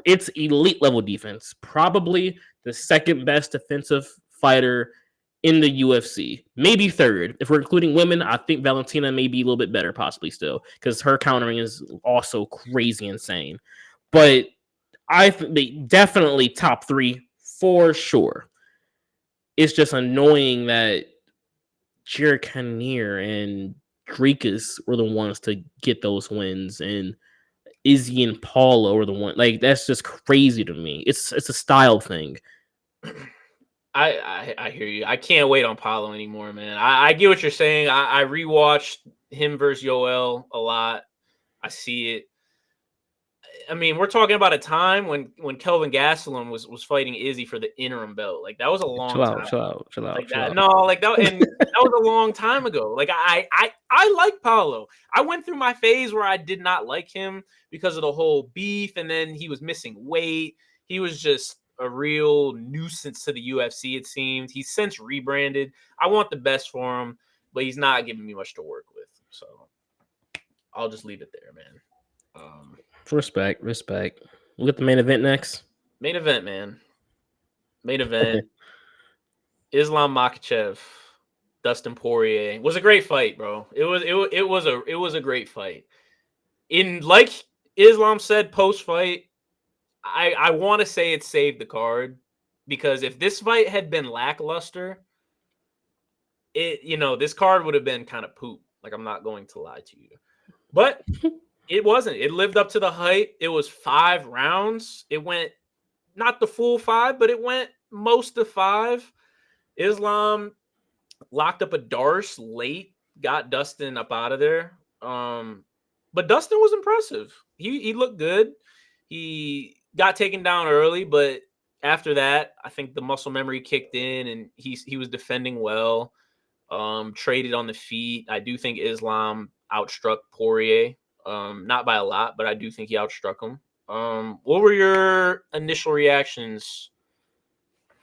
It's elite level defense, probably the second best defensive fighter in the UFC, maybe third. If we're including women, I think Valentina may be a little bit better, possibly still, because her countering is also crazy insane. But I think definitely top three for sure. It's just annoying that Jared Cannonier and Dricus were the ones to get those wins, and Izzy and Paulo were the one. Like, that's just crazy to me. It's a style thing.
I hear you. I can't wait on Paulo anymore, man. I get what you're saying. I rewatched him versus Yoel a lot. I see it. I mean, we're talking about a time when Kelvin Gastelum was fighting Izzy for the interim belt. Like, that was a long time.
Chill out.
No, like that, and that was a long time ago. Like, I like Paulo. I went through my phase where I did not like him because of the whole beef, and then he was missing weight. He was just a real nuisance to the UFC, it seemed. He's since rebranded. I want the best for him, but he's not giving me much to work with. So I'll just leave it there, man.
Respect. We'll get the main event next.
Main event, man. Main event. Islam Makhachev, Dustin Poirier. It was a great fight, bro. It was a great fight. In, like Islam said post fight, I want to say it saved the card, because if this fight had been lackluster, this card would have been kind of poop. Like, I'm not going to lie to you, but it wasn't. It lived up to the hype. It was 5 rounds. It went not the full 5, but it went most of 5. Islam locked up a Darce late, got Dustin up out of there. But Dustin was impressive. He looked good. He got taken down early, but after that, I think the muscle memory kicked in, and he was defending well. Traded on the feet. I do think Islam outstruck Poirier. Not by a lot, but I do think he outstruck him. What were your initial reactions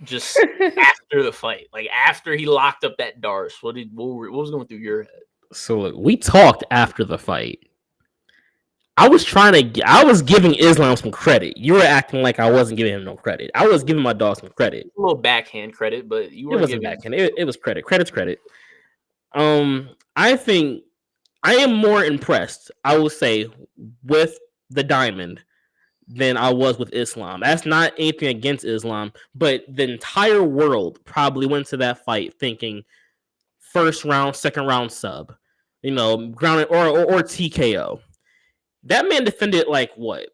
just after the fight? Like, after he locked up that Darce, what was going through your head?
So, look, we talked after the fight. I was giving Islam some credit. You were acting like I wasn't giving him no credit. I was giving my dog some credit.
A little backhand credit, but you were
giving backhand. It was credit. Credit's credit. I think I am more impressed, I will say, with the Diamond than I was with Islam. That's not anything against Islam, but the entire world probably went to that fight thinking first round, second round sub, grounded or TKO. That man defended like what,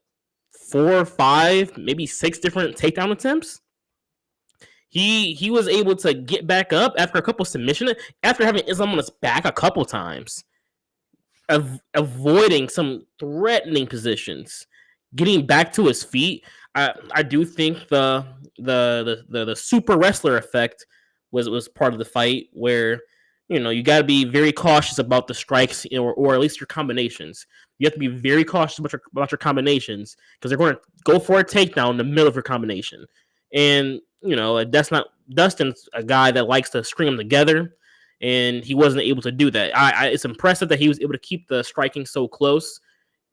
4 or 5, maybe 6 different takedown attempts. He was able to get back up after a couple submissions, after having Islam on his back a couple times, avoiding some threatening positions, getting back to his feet. I do think the super wrestler effect was part of the fight, where you got to be very cautious about the strikes, or at least your combinations. You have to be very cautious about your combinations, because they're going to go for a takedown in the middle of your combination. And, that's not Dustin's a guy that likes to string them together, and he wasn't able to do that. It's impressive that he was able to keep the striking so close,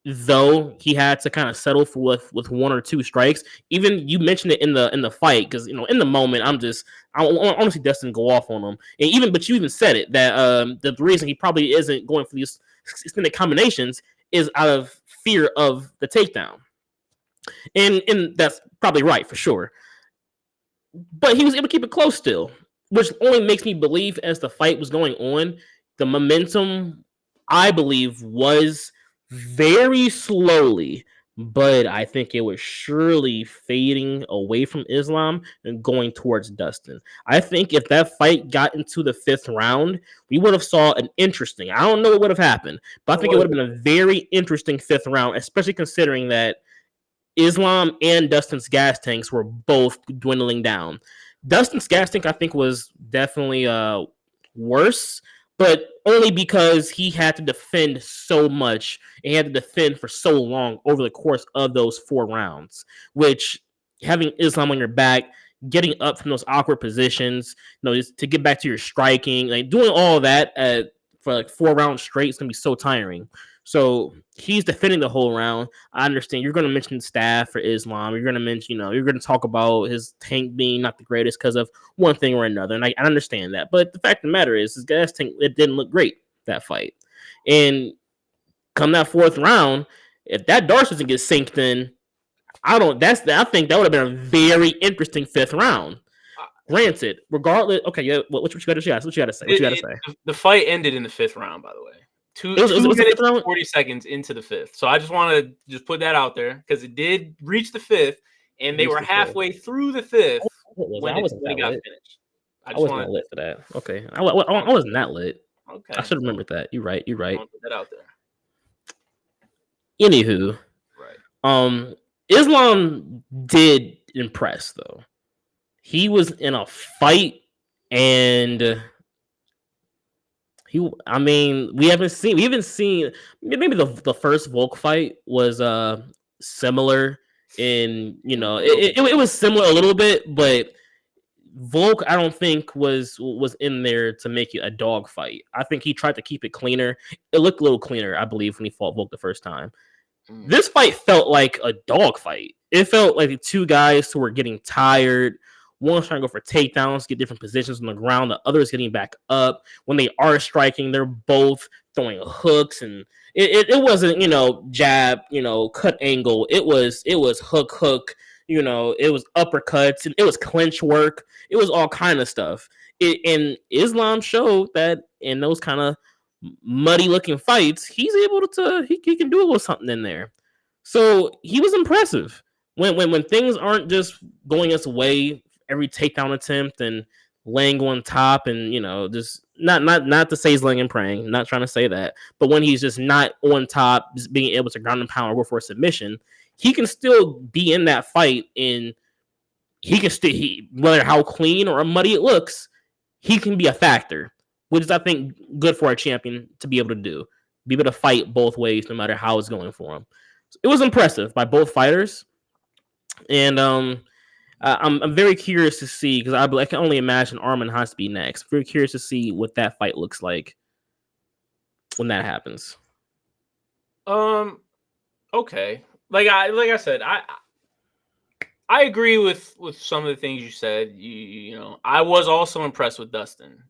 though he had to kind of settle for with 1 or 2 strikes. Even you mentioned it in the fight, because in the moment I want to see Dustin go off on him, but you even said it that the reason he probably isn't going for these extended combinations is out of fear of the takedown, and that's probably right for sure. But he was able to keep it close still, which only makes me believe, as the fight was going on, the momentum, I believe, was very slowly, but I think it was surely fading away from Islam and going towards Dustin. I think if that fight got into the 5th round, we would have saw an interesting, I don't know what would have happened, but I think it would have been a very interesting 5th round, especially considering that Islam and Dustin's gas tanks were both dwindling down. Dustin's gas tank, I think, was definitely worse, but only because he had to defend so much and he had to defend for so long over the course of those 4 rounds, which having Islam on your back, getting up from those awkward positions, just to get back to your striking, like doing all that for like 4 rounds straight is going to be so tiring. So he's defending the whole round. I understand you're going to mention staff for Islam. You're going to mention, you're going to talk about his tank being not the greatest because of one thing or another. And I understand that. But the fact of the matter is, his gas tank, it didn't look great, that fight. And come that 4th round, if that Darce doesn't get synced in, I think that would have been a very interesting 5th round. Granted, regardless, okay, yeah, what you got to say? What you got to say?
The fight ended in the 5th round, by the way. Two minutes and 40 seconds into the 5th. So I just want to just put that out there because it did reach the 5th, and they were halfway through the 5th when it got finished.
I wasn't that lit for that. Okay, I wasn't that lit.
Okay,
I should have remembered that. You're right.
Put that out there.
Anywho,
right.
Islam did impress though. He was in a fight, and we haven't seen maybe the first Volk fight was similar in, it was similar a little bit, but Volk I don't think was in there to make it a dog fight. I think he tried to keep it cleaner. It looked a little cleaner, I believe, when he fought Volk the first time. This fight felt like a dog fight. It felt like the two guys who were getting tired. One's trying to go for takedowns, get different positions on the ground. The other is getting back up. When they are striking, they're both throwing hooks, and it wasn't, jab, cut angle. It was hook. It was uppercuts, and it was clinch work. It was all kind of stuff. And Islam showed that in those kind of muddy looking fights, he's able to he can do a little something in there. So he was impressive when things aren't just going his way, every takedown attempt and laying on top, and just not to say he's laying and praying, not trying to say that, but when he's just not on top, just being able to ground and pound or go for a submission, he can still be in that fight, and he can still, whether how clean or muddy it looks, he can be a factor, which is, I think, good for a champion to be able to do. Be able to fight both ways, no matter how it's going for him. So it was impressive by both fighters, and I'm very curious to see, because I can only imagine Arman has to be next. Very curious to see what that fight looks like when that happens.
Okay. Like I said, I agree with some of the things you said. I was also impressed with Dustin.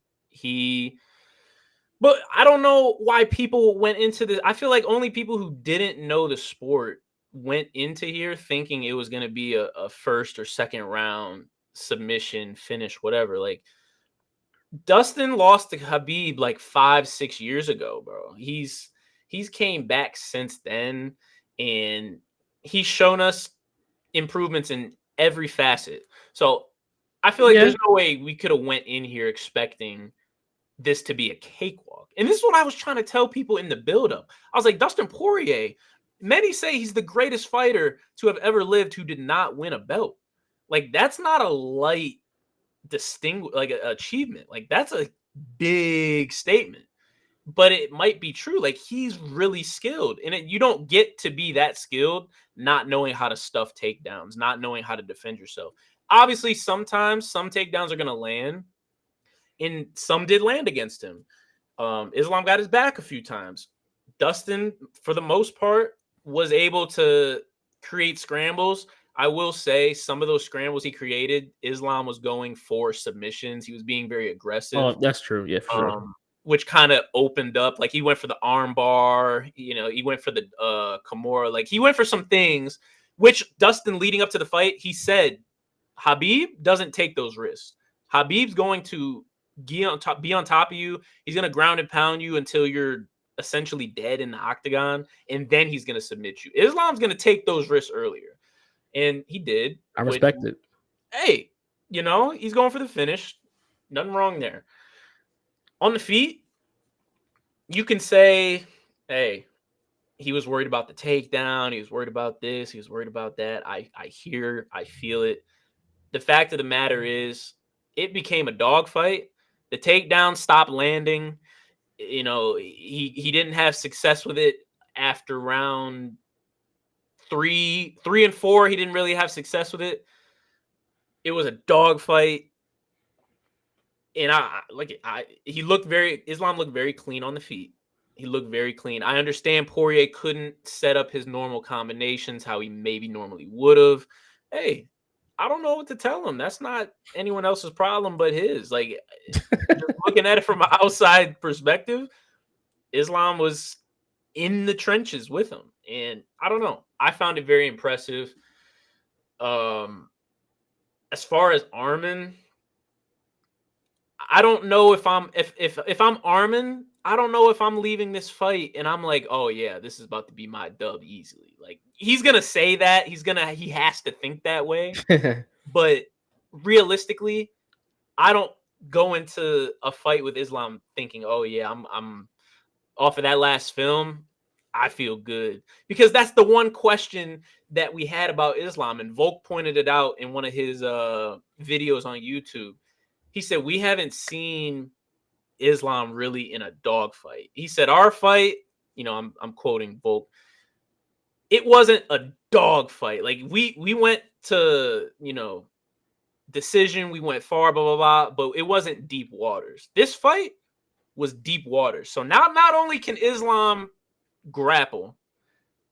But I don't know why people went into this. I feel like only people who didn't know the sport went into here thinking it was going to be a first or second round submission finish, whatever. Like, Dustin lost to Khabib like 5-6 years ago, bro. He's came back since then, and he's shown us improvements in every facet. So I feel like there's no way we could have went in here expecting this to be a cakewalk. And this is what I was trying to tell people in the buildup. I was like, Dustin Poirier, many say he's the greatest fighter to have ever lived who did not win a belt. Like, that's not a light achievement. Like, that's a big statement. But it might be true. Like, he's really skilled. And you don't get to be that skilled not knowing how to stuff takedowns, not knowing how to defend yourself. Obviously, sometimes some takedowns are going to land, and some did land against him. Islam got his back a few times. Dustin, for the most part, was able to create scrambles. I will say some of those scrambles he created, Islam was going for submissions. He was being very aggressive.
Oh, that's true. Yeah, for sure.
Which kind of opened up. Like, he went for the arm bar. He went for the Kimura. Like, he went for some things, which Dustin, leading up to the fight, he said, Khabib doesn't take those risks. Khabib's going to be on top of you. He's going to ground and pound you until you're essentially dead in the octagon, and then he's going to submit you. Islam's going to take those risks earlier, and he did.
I respect it.
Hey, he's going for the finish. Nothing wrong there. On the feet, you can say, hey, he was worried about the takedown. He was worried about this. He was worried about that. I feel it. The fact of the matter is, it became a dogfight. The takedown stopped landing. You know, he didn't have success with it after round 3 and 4. He didn't really have success with it. It was a dogfight. And Islam looked very clean on the feet. He looked very clean. I understand Poirier couldn't set up his normal combinations how he maybe normally would have. Hey, I don't know what to tell him. That's not anyone else's problem but his. Like, looking at it from an outside perspective, Islam was in the trenches with him. And I don't know. I found it very impressive. As far as Arman, I don't know if I'm Arman, I don't know if I'm leaving this fight and I'm like, oh yeah, this is about to be my dub easily. Like, he's gonna say that, he has to think that way. But realistically, I don't go into a fight with Islam thinking, oh yeah, I'm off of that last film, I feel good. Because that's the one question that we had about Islam, and Volk pointed it out in one of his videos on YouTube. He said, we haven't seen Islam really in a dogfight. He said, our fight, you know, I'm quoting Volk, it wasn't a dogfight. Like, we went to, you know, decision, we went far, blah, blah, blah, but it wasn't deep waters. This fight was deep waters. So now not only can Islam grapple,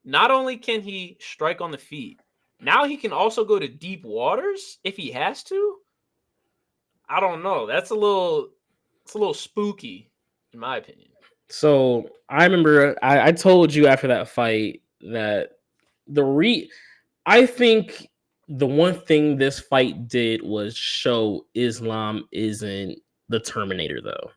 not only can he strike on the feet, now he can also go to deep waters if he has to. I don't know. It's a little spooky, in my opinion.
So I remember I told you after that fight that I think the one thing this fight did was show Islam isn't the Terminator, though.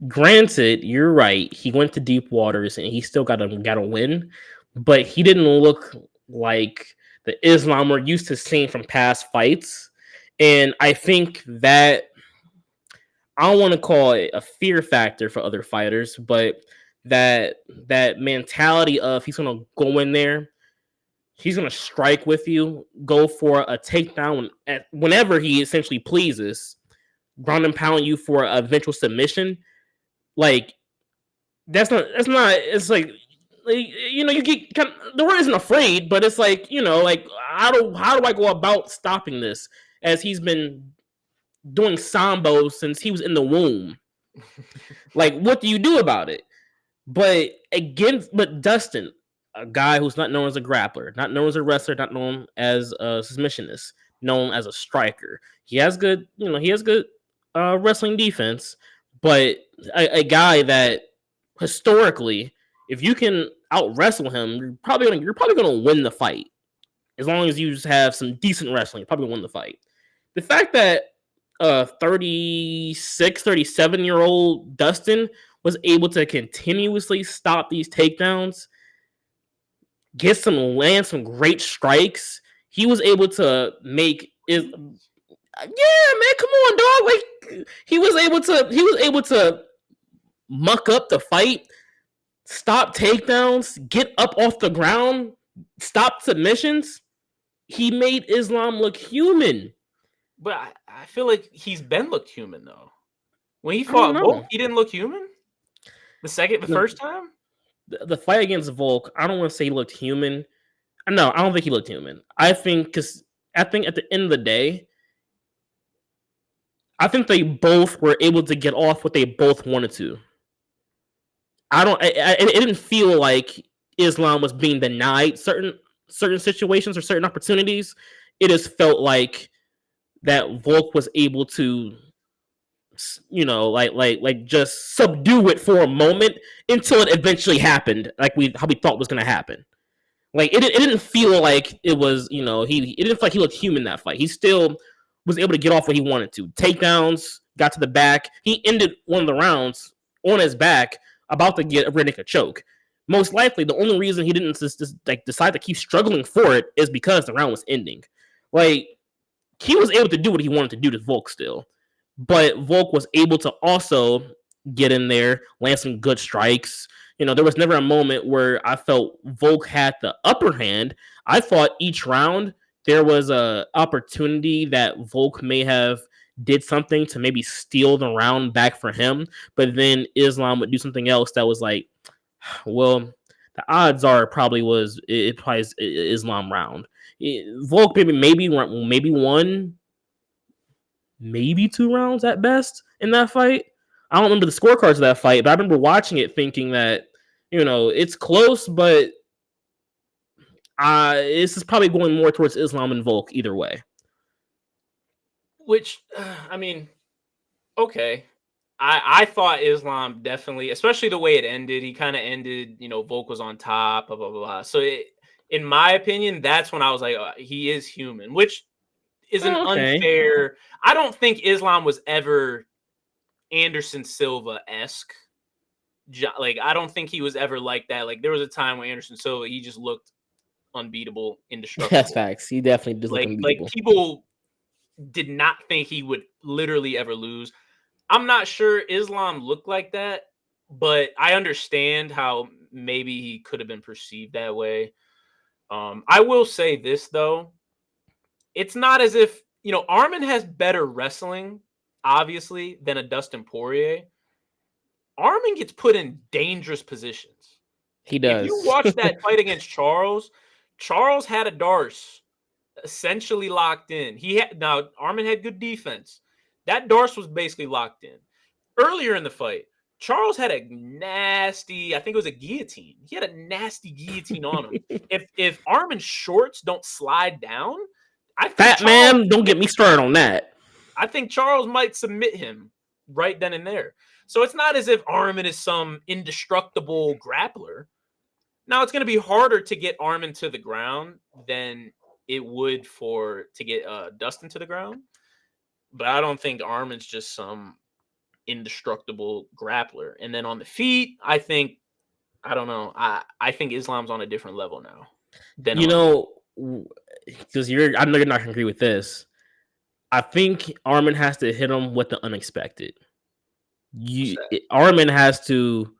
Granted, you're right. He went to deep waters and he still got a win, but he didn't look like the Islam we're used to seeing from past fights. And I think that, I don't want to call it a fear factor for other fighters, but that mentality of he's gonna go in there, he's gonna strike with you, go for a takedown whenever he essentially pleases, ground and pound you for a eventual submission. Like, that's not. It's like you know, you get the word isn't afraid, but it's like, you know, like how do I go about stopping this, as he's been doing sambo since he was in the womb. Like, what do you do about it? But Dustin, a guy who's not known as a grappler, not known as a wrestler, not known as a submissionist, known as a striker. He has good wrestling defense, but a guy that historically, if you can out wrestle him, you're probably gonna win the fight. As long as you just have some decent wrestling, you're probably gonna win the fight. The fact that 36, 37-year-old Dustin was able to continuously stop these takedowns, land some great strikes. He was able to make it. Yeah, man, come on, dog. Like, he was able to muck up the fight, stop takedowns, get up off the ground, stop submissions. He made Islam look human.
But I feel like he's been looked human, though. When he fought Volk, he didn't look human. The first time?
The fight against Volk, I don't want to say he looked human. No, I don't think he looked human. I think at the end of the day, I think they both were able to get off what they both wanted to. It didn't feel like Islam was being denied certain situations or certain opportunities. It just felt like that Volk was able to, you know, like just subdue it for a moment until it eventually happened, like how we thought was going to happen. Like, it didn't feel like it was, you know, it didn't feel like he looked human that fight. He still was able to get off what he wanted to. Takedowns, got to the back. He ended one of the rounds on his back, about to get a rear naked choke. Most likely, the only reason he didn't just decide to keep struggling for it is because the round was ending. Like, he was able to do what he wanted to do to Volk still. But Volk was able to also get in there, land some good strikes. You know, there was never a moment where I felt Volk had the upper hand. I thought each round there was a opportunity that Volk may have did something to maybe steal the round back for him, but then Islam would do something else that was like, well, the odds are it probably is Islam round. Volk maybe one, maybe 2 rounds at best in that fight. I don't remember the scorecards of that fight, but I remember watching it thinking that, it's close, but this is probably going more towards Islam and Volk either way.
Which, I mean, okay. I thought Islam definitely, especially the way it ended. He kind of ended, Volk was on top, blah, blah, blah. So, in my opinion, that's when I was like, he is human, which is an unfair. I don't think Islam was ever Anderson Silva-esque. Like, I don't think he was ever like that. Like, there was a time when Anderson Silva, he just looked unbeatable, indestructible.
That's facts. He definitely does look unbeatable.
Like, people did not think he would literally ever lose. I'm not sure Islam looked like that, but I understand how maybe he could have been perceived that way. I will say this, though. It's not as if, Arman has better wrestling, obviously, than a Dustin Poirier. Arman gets put in dangerous positions.
He does.
If you watch that fight against Charles had a Darce essentially locked in. Now Arman had good defense. That Darce was basically locked in. Earlier in the fight, Charles had a nasty, I think it was a guillotine. He had a nasty guillotine on him. If Arman's shorts don't slide down,
don't get me started on that.
I think Charles might submit him right then and there. So it's not as if Arman is some indestructible grappler. Now it's going to be harder to get Arman to the ground than it would to get Dustin to the ground. But I don't think Arman's just some indestructible grappler. And then on the feet, I think Islam's on a different level now.
Because I know you're not going to agree with this. I think Arman has to hit him with the unexpected. Arman has to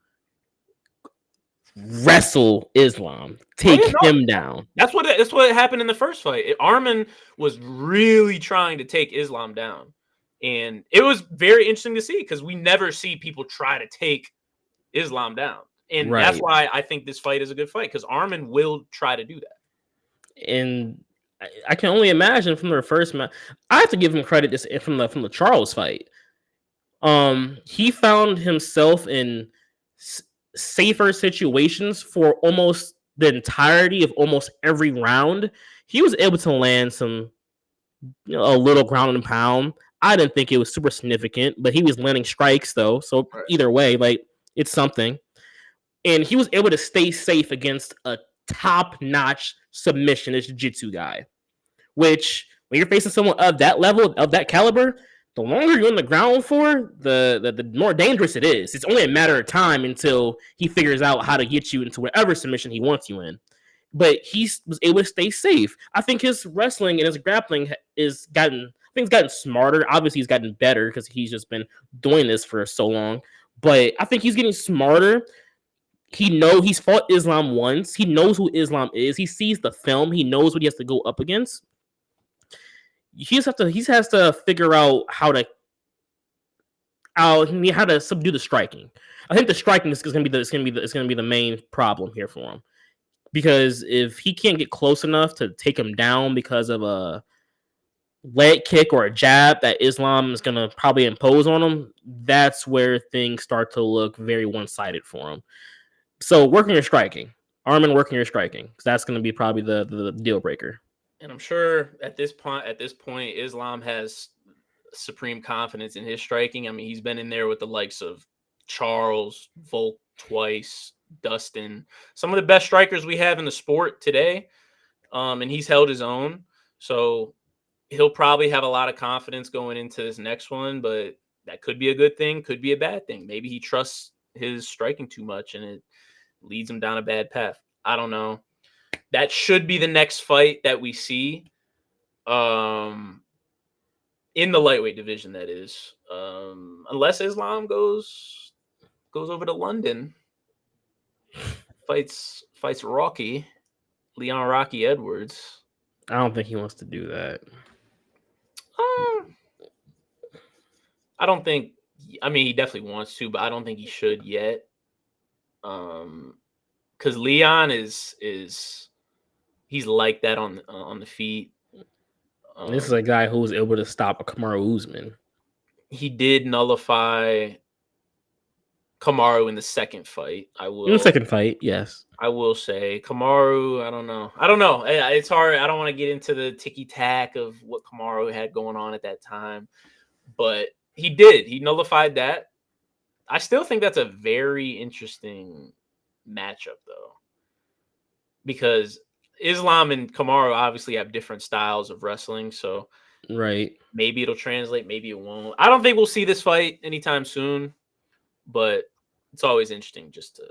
wrestle Islam, take him down.
That's what happened in the first fight. Arman was really trying to take Islam down, and it was very interesting to see because we never see people try to take Islam down, and that's why I think this fight is a good fight because Arman will try to do that.
And I can only imagine from their first match. I have to give him credit just from the Charles fight. He found himself in safer situations for almost the entirety of almost every round. He was able to land some, a little ground and pound. I didn't think it was super significant, but he was landing strikes though. So either way, like it's something. And he was able to stay safe against a top-notch submissionist jiu-jitsu guy. Which when you're facing someone of that level, of that caliber, the longer you're on the ground for, the more dangerous it is. It's only a matter of time until he figures out how to get you into whatever submission he wants you in. But he was able to stay safe. I think his wrestling and his grappling has gotten smarter. Obviously, he's gotten better because he's just been doing this for so long. But I think he's getting smarter. He's fought Islam once. He knows who Islam is. He sees the film. He knows what he has to go up against. He has to figure out how to subdue the striking. I think the striking is going to be the main problem here for him, because if he can't get close enough to take him down because of a leg kick or a jab that Islam is going to probably impose on him, that's where things start to look very one-sided for him. So working your striking, working your striking, because that's going to be probably the deal breaker.
And I'm sure at this point, Islam has supreme confidence in his striking. I mean, he's been in there with the likes of Charles, Volk twice, Dustin, some of the best strikers we have in the sport today. And he's held his own. So he'll probably have a lot of confidence going into this next one, but that could be a good thing, could be a bad thing. Maybe he trusts his striking too much and it leads him down a bad path. I don't know. That should be the next fight that we see in the lightweight division, that is. Unless Islam goes over to London, fights Leon Rocky Edwards.
I don't think he wants to do that.
I don't think. I mean, he definitely wants to, but I don't think he should yet. Because Leon is he's like that on the feet.
This is a guy who was able to stop a Kamaru Usman.
He did nullify Kamaru in the second fight.
In the second fight, yes.
I will say Kamaru. I don't know. It's hard. I don't want to get into the ticky tack of what Kamaru had going on at that time, but he did. He nullified that. I still think that's a very interesting matchup, though, because Islam and Kamaru obviously have different styles of wrestling. So
right,
maybe it'll translate, maybe it won't. I don't think we'll see this fight anytime soon, but it's always interesting just to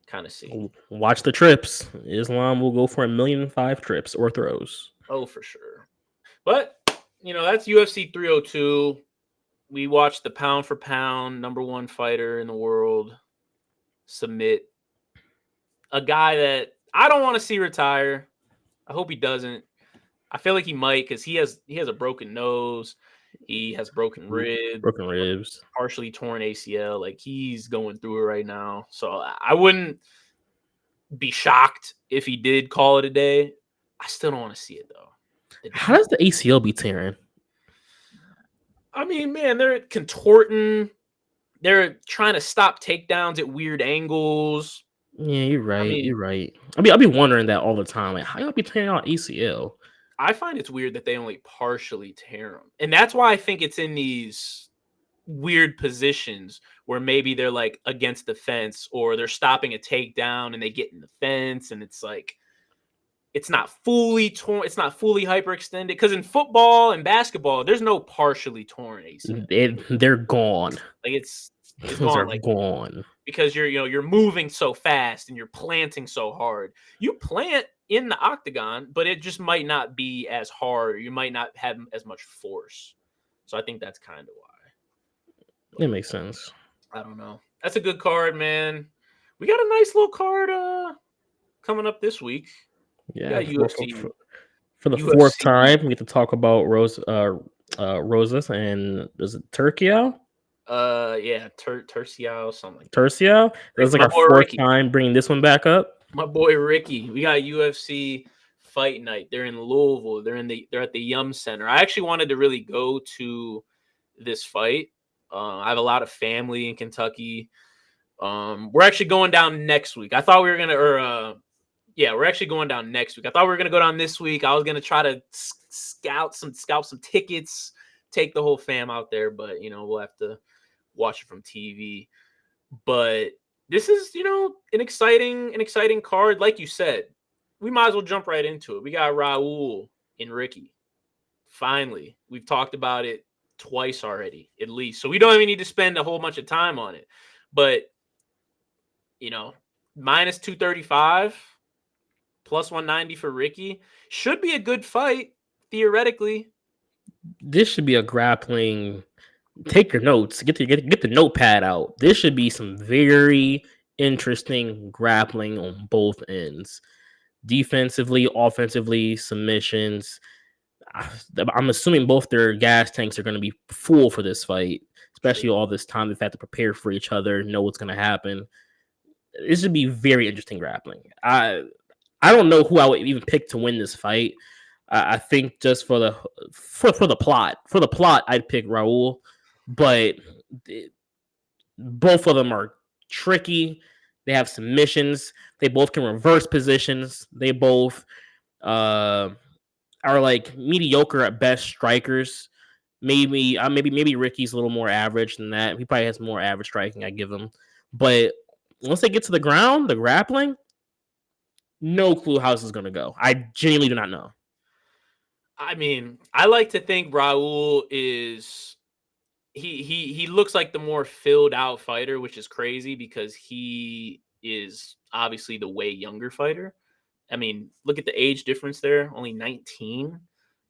kind of see.
Watch the trips. Islam will go for 1,000,005 trips or throws.
Oh, for sure. But that's UFC 302. We watched the pound for pound #1 fighter in the world submit a guy that I don't want to see retire. I hope he doesn't. I feel like he might because he has a broken nose. He has broken ribs, partially torn ACL. Like, he's going through it right now. So I wouldn't be shocked if he did call it a day. I still don't want to see it, though.
How does the ACL be tearing?
I mean, man, they're contorting. They're trying to stop takedowns at weird angles.
Yeah, you're right. You're right. I'll be wondering that all the time. Like, how y'all be tearing out ACL?
I find it's weird that they only partially tear them. And that's why I think it's in these weird positions where maybe they're like against the fence or they're stopping a takedown and they get in the fence and it's like, it's not fully torn. It's not fully hyperextended. Because in football and basketball, there's no partially torn ACL.
They're gone.
Like, it's gone. Like,
gone.
Because you're moving so fast and you're planting so hard. You plant in the octagon, but it just might not be as hard. You might not have as much force. So I think that's kind of why.
It makes sense.
I don't know. That's a good card, man. We got a nice little card coming up this week.
Yeah, UFC for the fourth time, we get to talk about Rosas and is it Turkio?
Yeah, Tercio, something like that.
Tercio? That's like our fourth time bringing this one back up.
My boy Ricky. We got UFC Fight Night. They're in Louisville. They're at the Yum Center. I actually wanted to really go to this fight. I have a lot of family in Kentucky. We're actually going down next week. I thought we were gonna, we're actually going down next week. I thought we were gonna go down this week. I was gonna try to scalp some tickets, take the whole fam out there, but we'll have to watch it from TV. But this is, an exciting card. Like you said, we might as well jump right into it. We got Raul and Ricky. Finally, we've talked about it twice already, at least. So we don't even need to spend a whole bunch of time on it. But, minus 235, plus 190 for Ricky. Should be a good fight, theoretically.
This should be a grappling. Take your notes. Get the notepad out. This should be some very interesting grappling on both ends. Defensively, offensively, submissions. I'm assuming both their gas tanks are going to be full for this fight, especially all this time they've had to prepare for each other, know what's going to happen. This should be very interesting grappling. I don't know who I would even pick to win this fight. I think just for the plot, I'd pick Raul, but both of them are tricky. They have submissions. They both can reverse positions. They both are like mediocre at best strikers. Maybe Ricky's a little more average than that. He probably has more average striking, I give him. But once they get to the ground, the grappling, no clue how this is going to go. I genuinely do not know.
I mean, I like to think Raul is he looks like the more filled out fighter, which is crazy because he is obviously the way younger fighter. I mean, look at the age difference there, only 19,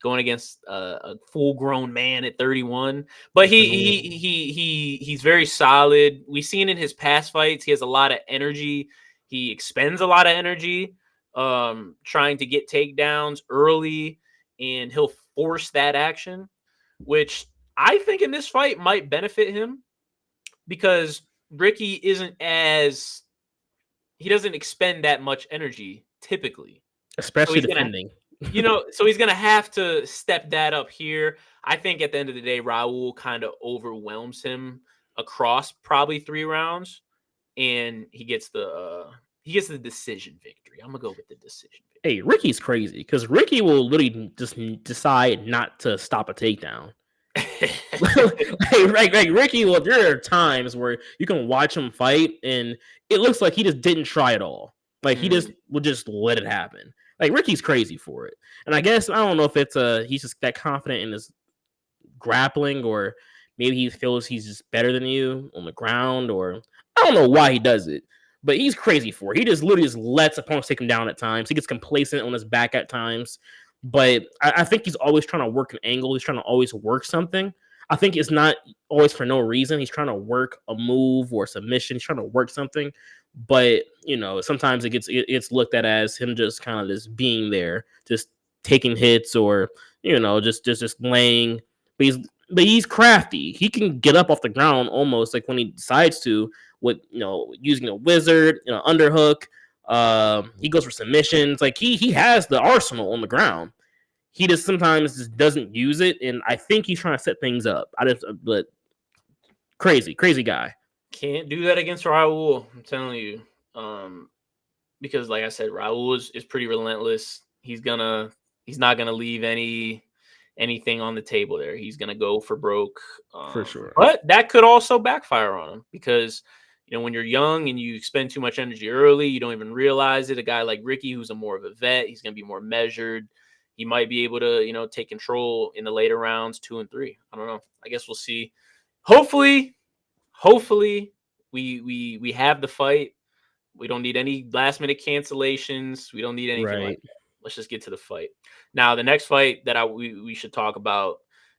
going against a full grown man at 31. But he's very solid. We've seen in his past fights, he has a lot of energy. He expends a lot of energy trying to get takedowns early, and he'll force that action, which I think in this fight might benefit him because Ricky he doesn't expend that much energy typically.
especially defending.
So he's going to have to step that up here. I think at the end of the day, Raul kind of overwhelms him across probably 3 rounds, and he gets the decision victory. I'm going to go with the decision victory.
Hey, Ricky's crazy because Ricky will literally just decide not to stop a takedown. like Ricky, well, there are times where you can watch him fight and it looks like he just didn't try at all. Like he just would just let it happen. Like Ricky's crazy for it. And I guess I don't know if it's he's just that confident in his grappling, or maybe he feels he's just better than you on the ground, or I don't know why he does it. But he's crazy for it. He just literally just lets opponents take him down at times. He gets complacent on his back at times. But I think he's always trying to work an angle. He's trying to always work something. I think it's not always for no reason. He's trying to work a move or submission. He's trying to work something. But, sometimes it's looked at as him just kind of just being there, just taking hits or, just laying. But he's crafty. He can get up off the ground almost like when he decides to with, using a wizard, underhook. He goes for submissions. Like he has the arsenal on the ground. He just sometimes just doesn't use it, and I think he's trying to set things up. But crazy guy.
Can't do that against Raul. I'm telling you, because like I said, Raul is pretty relentless. He's not gonna leave anything on the table there. He's gonna go for broke,
for sure.
But that could also backfire on him because when you're young and you spend too much energy early, you don't even realize it. A guy like Ricky, who's more of a vet, he's gonna be more measured. He might be able to, take control in the later rounds 2 and 3. I don't know. I guess we'll see. Hopefully we have the fight. We don't need any last minute cancellations. We don't need anything like that. Let's just get to the fight. Now, the next fight that we should talk about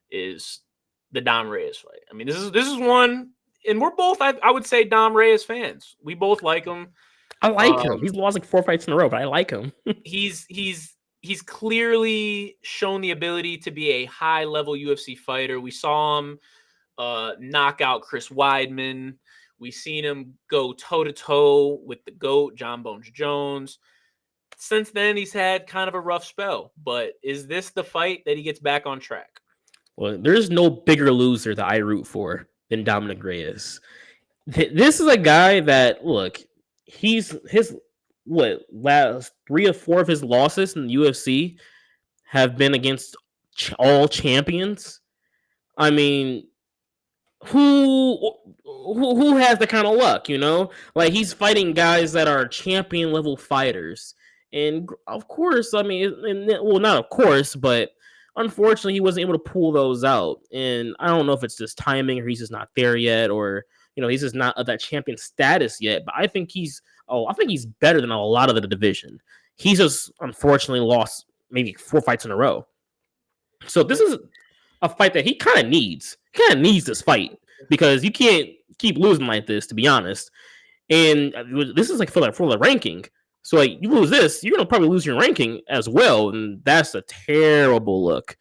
is the Dom Reyes fight. I mean, this is one, and we're both, I would say, Dom Reyes fans. We both like him.
I like him. He's lost like 4 fights in a row, but I like him.
He's clearly shown the ability to be a high-level UFC fighter. We saw him knock out Chris Weidman. We've seen him go toe-to-toe with the GOAT, John Bones Jones. Since then, he's had kind of a rough spell. But is this the fight that he gets back on track?
Well, there's no bigger loser that I root for than Dominic Reyes. This is a guy that, look, last 3 or 4 of his losses in the UFC have been against all champions. I mean, who has the kind of luck, Like he's fighting guys that are champion level fighters. And of course, I mean, not of course, but unfortunately he wasn't able to pull those out. And I don't know if it's just timing or he's just not there yet, or he's just not of that champion status yet. But I think he's better than a lot of the division. He's just unfortunately lost maybe 4 fights in a row. So this is a fight that he kind of needs. He kind of needs this fight because you can't keep losing like this, to be honest. And this is like for the ranking. So like you lose this, you're gonna probably lose your ranking as well, and that's a terrible look.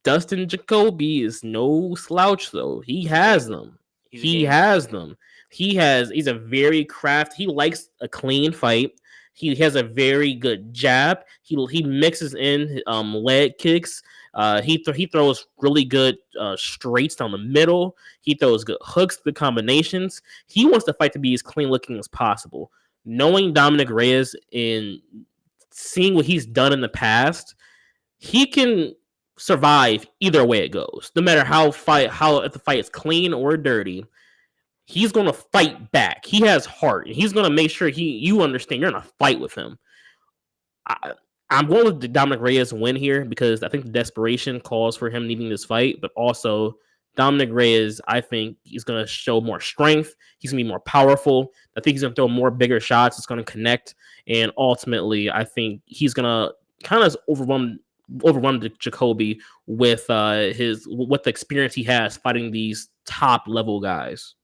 Dustin Jacoby is no slouch though. He has them. He's a very crafty. He likes a clean fight. He has a very good jab. He mixes in leg kicks. He throws really good straights down the middle. He throws good hooks, the combinations. He wants the fight to be as clean looking as possible. Knowing Dominic Reyes and seeing what he's done in the past, he can survive either way it goes. No matter if the fight is clean or dirty, he's going to fight back. He has heart. And he's going to make sure you understand you're in a fight with him. I'm going with the Dominic Reyes win here because I think the desperation calls for him needing this fight, but also Dominic Reyes, I think he's going to show more strength. He's going to be more powerful. I think he's going to throw more bigger shots. It's going to connect. And ultimately, I think he's going to kind of overrun Jacoby with the experience he has fighting these top level guys.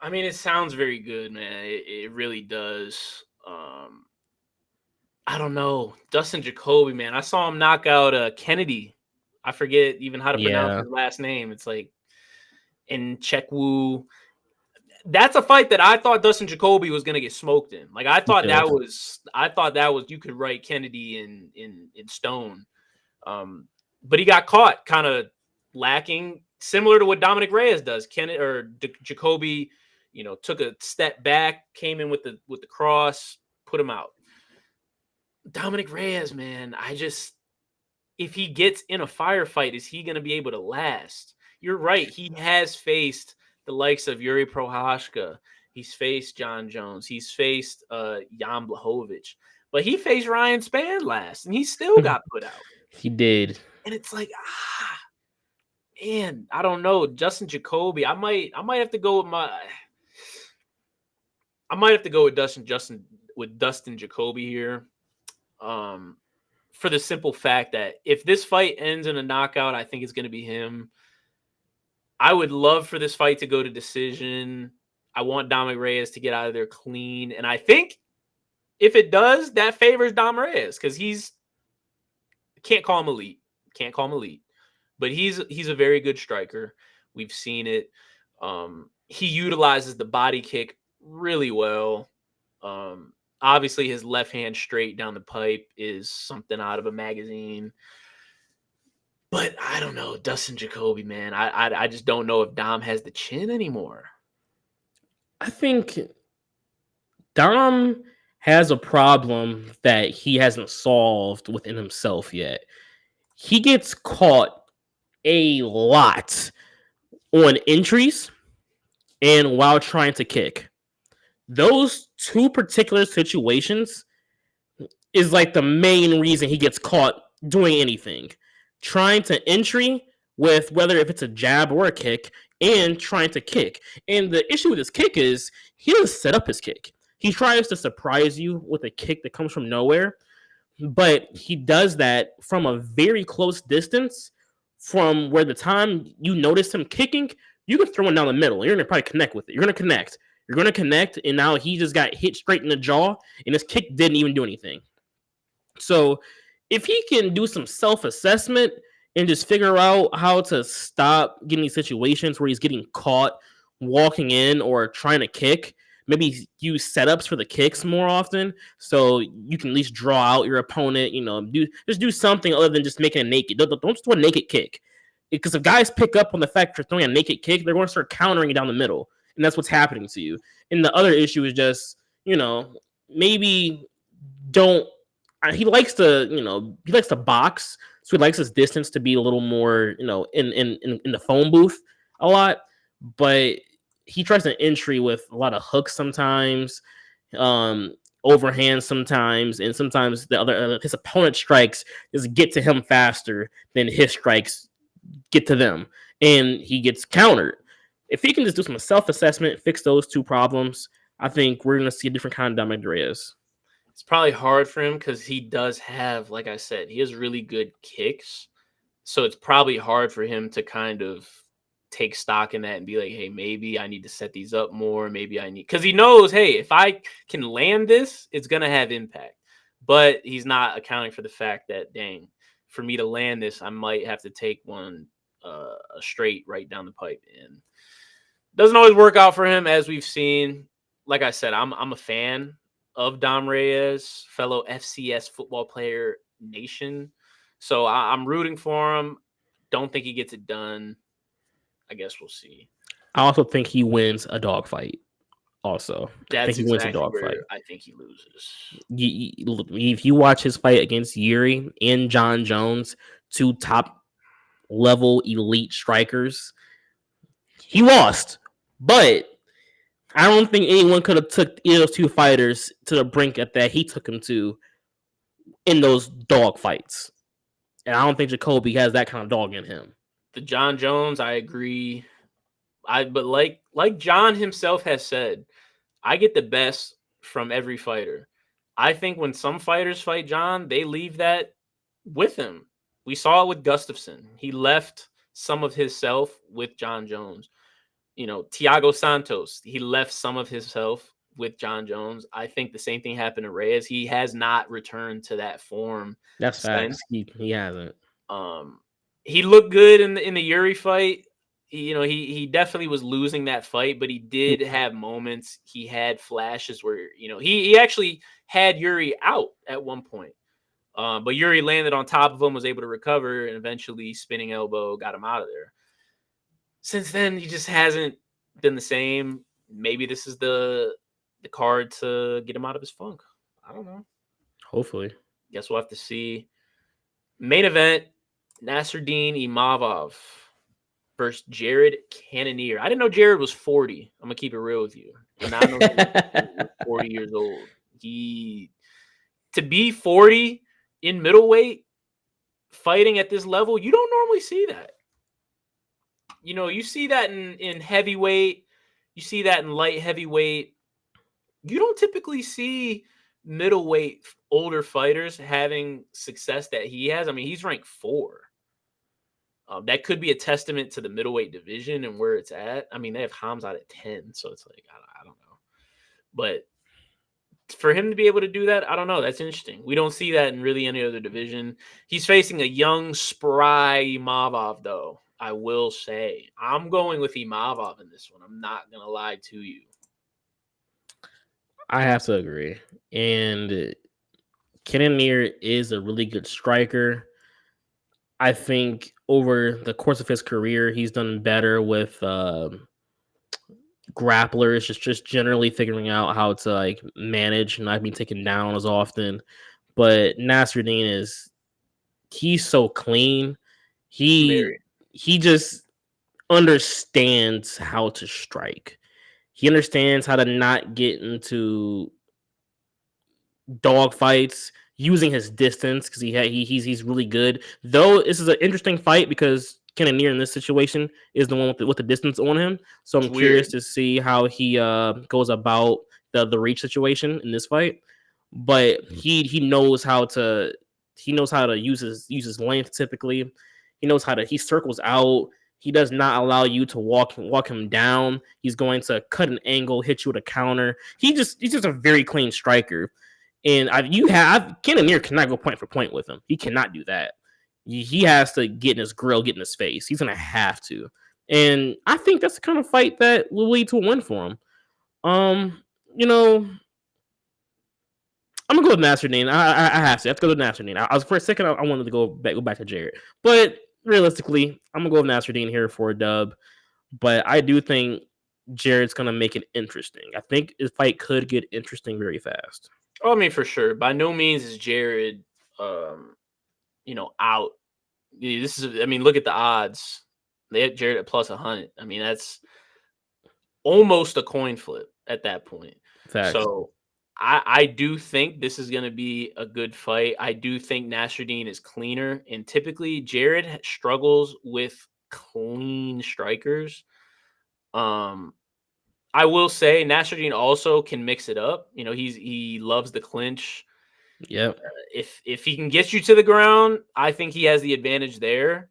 I mean, it sounds very good, man. It really does. I don't know. Dustin Jacoby, man. I saw him knock out Kennedy. I forget even how to pronounce
Yeah.
his last name. It's like Nchekwu. That's a fight that I thought Dustin Jacoby was gonna get smoked in. Like I thought that was you could write Kennedy in stone. But he got caught kind of lacking, similar to what Dominic Reyes does. Jacoby, took a step back, came in with the cross, put him out. Dominic Reyes, man, if he gets in a firefight, is he going to be able to last? You're right. He has faced the likes of Yuri Prohashka. He's faced John Jones. He's faced Jan Blachowicz. But he faced Ryan Spann last, and he still got put out.
He did.
And it's like, man, I don't know. Justin Jacoby, I might have to go with Dustin Jacoby here. For the simple fact that if this fight ends in a knockout, I think it's going to be him. I would love for this fight to go to decision. I want Dominic Reyes to get out of there clean. And I think if it does, that favors Dom Reyes because can't call him elite. But he's a very good striker. We've seen it. He utilizes the body kick really well. Obviously, his left hand straight down the pipe is something out of a magazine. But I don't know, Dustin Jacoby, man. I just don't know if Dom has the chin anymore.
I think Dom has a problem that he hasn't solved within himself yet. He gets caught a lot on entries and while trying to kick. Those two particular situations is like the main reason he gets caught doing anything. Trying to entry with whether if it's a jab or a kick and trying to kick. And the issue with his kick is he doesn't set up his kick. He tries to surprise you with a kick that comes from nowhere, but he does that from a very close distance from where the time you notice him kicking, you can throw one down the middle. You're going to probably connect with it. You're going to connect, and now he just got hit straight in the jaw, and his kick didn't even do anything. So if he can do some self-assessment and just figure out how to stop getting situations where he's getting caught walking in or trying to kick, maybe use setups for the kicks more often so you can at least draw out your opponent, do something other than just making a naked. Don't just do a naked kick. Because if guys pick up on the fact you're throwing a naked kick, they're going to start countering you down the middle. And that's what's happening to you. And the other issue is just, maybe don't. He likes to box, so he likes his distance to be a little more, in the phone booth a lot. But he tries to entry with a lot of hooks sometimes, overhand sometimes, and sometimes his opponent strikes just get to him faster than his strikes get to them, and he gets countered. If he can just do some self-assessment, fix those two problems, I think we're going to see a different kind of Dominic Reyes.
It's probably hard for him because he does have, like I said, he has really good kicks. So it's probably hard for him to kind of take stock in that and be like, hey, maybe I need to set these up more. Maybe I need, because he knows, hey, if I can land this, it's going to have impact. But he's not accounting for the fact that, dang, for me to land this, I might have to take one straight right down the pipe. And doesn't always work out for him, as we've seen. Like I said, I'm a fan of Dom Reyes, fellow FCS football player nation. So I'm rooting for him. Don't think he gets it done. I guess we'll see.
I also think he wins a dogfight. Also,
That's
I think he wins a dogfight.
I think he loses.
If you watch his fight against Yuri and John Jones, two top level elite strikers, he lost. But I don't think anyone could have took either of those two fighters to the brink that he took him to in those dog fights. And I don't think Jacoby has that kind of dog in him.
The John Jones, I agree. But like John himself has said, I get the best from every fighter. I think when some fighters fight John, they leave that with him. We saw it with Gustafsson. He left some of himself with John Jones. Thiago Santos, he left some of himself with John Jones. I think the same thing happened to Reyes. He has not returned to that form.
That's facts. He hasn't.
He looked good in the Yuri fight. He definitely was losing that fight, but he did have moments. He had flashes where, he actually had Yuri out at one point. But Yuri landed on top of him, was able to recover, and eventually spinning elbow got him out of there. Since then, he just hasn't been the same. Maybe this is the card to get him out of his funk. I don't know.
Hopefully.
Guess we'll have to see. Main event, Nasruddin Imavov versus Jared Cannonier. I didn't know Jared was 40. I'm going to keep it real with you. And I know he was 40 years old. To be 40 in middleweight, fighting at this level, you don't normally see that. You see that in heavyweight. You see that in light heavyweight. You don't typically see middleweight older fighters having success that he has. I mean, he's ranked 4. That could be a testament to the middleweight division and where it's at. I mean, they have Hamzat at 10, so it's like, I don't know. But for him to be able to do that, I don't know. That's interesting. We don't see that in really any other division. He's facing a young, spry Imavov, though. I will say. I'm going with Imavov in this one. I'm not going to lie to you.
I have to agree. And Cannonier is a really good striker. I think over the course of his career, he's done better with grapplers, just generally figuring out how to like manage and not being taken down as often. But Nasruddin he's so clean. He just understands how to strike. He understands how to not get into dog fights using his distance because he's really good. Though this is an interesting fight because Cannonier in this situation is the one with the distance on him. So I'm curious to see how he goes about the reach situation in this fight. But he knows how to use his length typically. He circles out. He does not allow you to walk him down. He's going to cut an angle, hit you with a counter. He's just a very clean striker. And Cannonier cannot go point for point with him. He cannot do that. He has to get in his grill, get in his face. He's gonna have to. And I think that's the kind of fight that will lead to a win for him. I'm gonna go with Nasruddin. I have to. I have to go with Nasruddin. I was for a second. I wanted to go back to Jared, but realistically, I'm gonna go with Nasruddin here for a dub. But I do think Jared's gonna make it interesting. I think this fight could get interesting very fast.
Oh, I mean, for sure. By no means is Jared, out. Look at the odds. They had Jared at plus 100. I mean, that's almost a coin flip at that point.
Facts.
So I do think this is going to be a good fight. I do think Nasruddin is cleaner. And typically, Jared struggles with clean strikers. I will say Nasruddin also can mix it up. He loves the clinch.
Yeah.
If he can get you to the ground, I think he has the advantage there.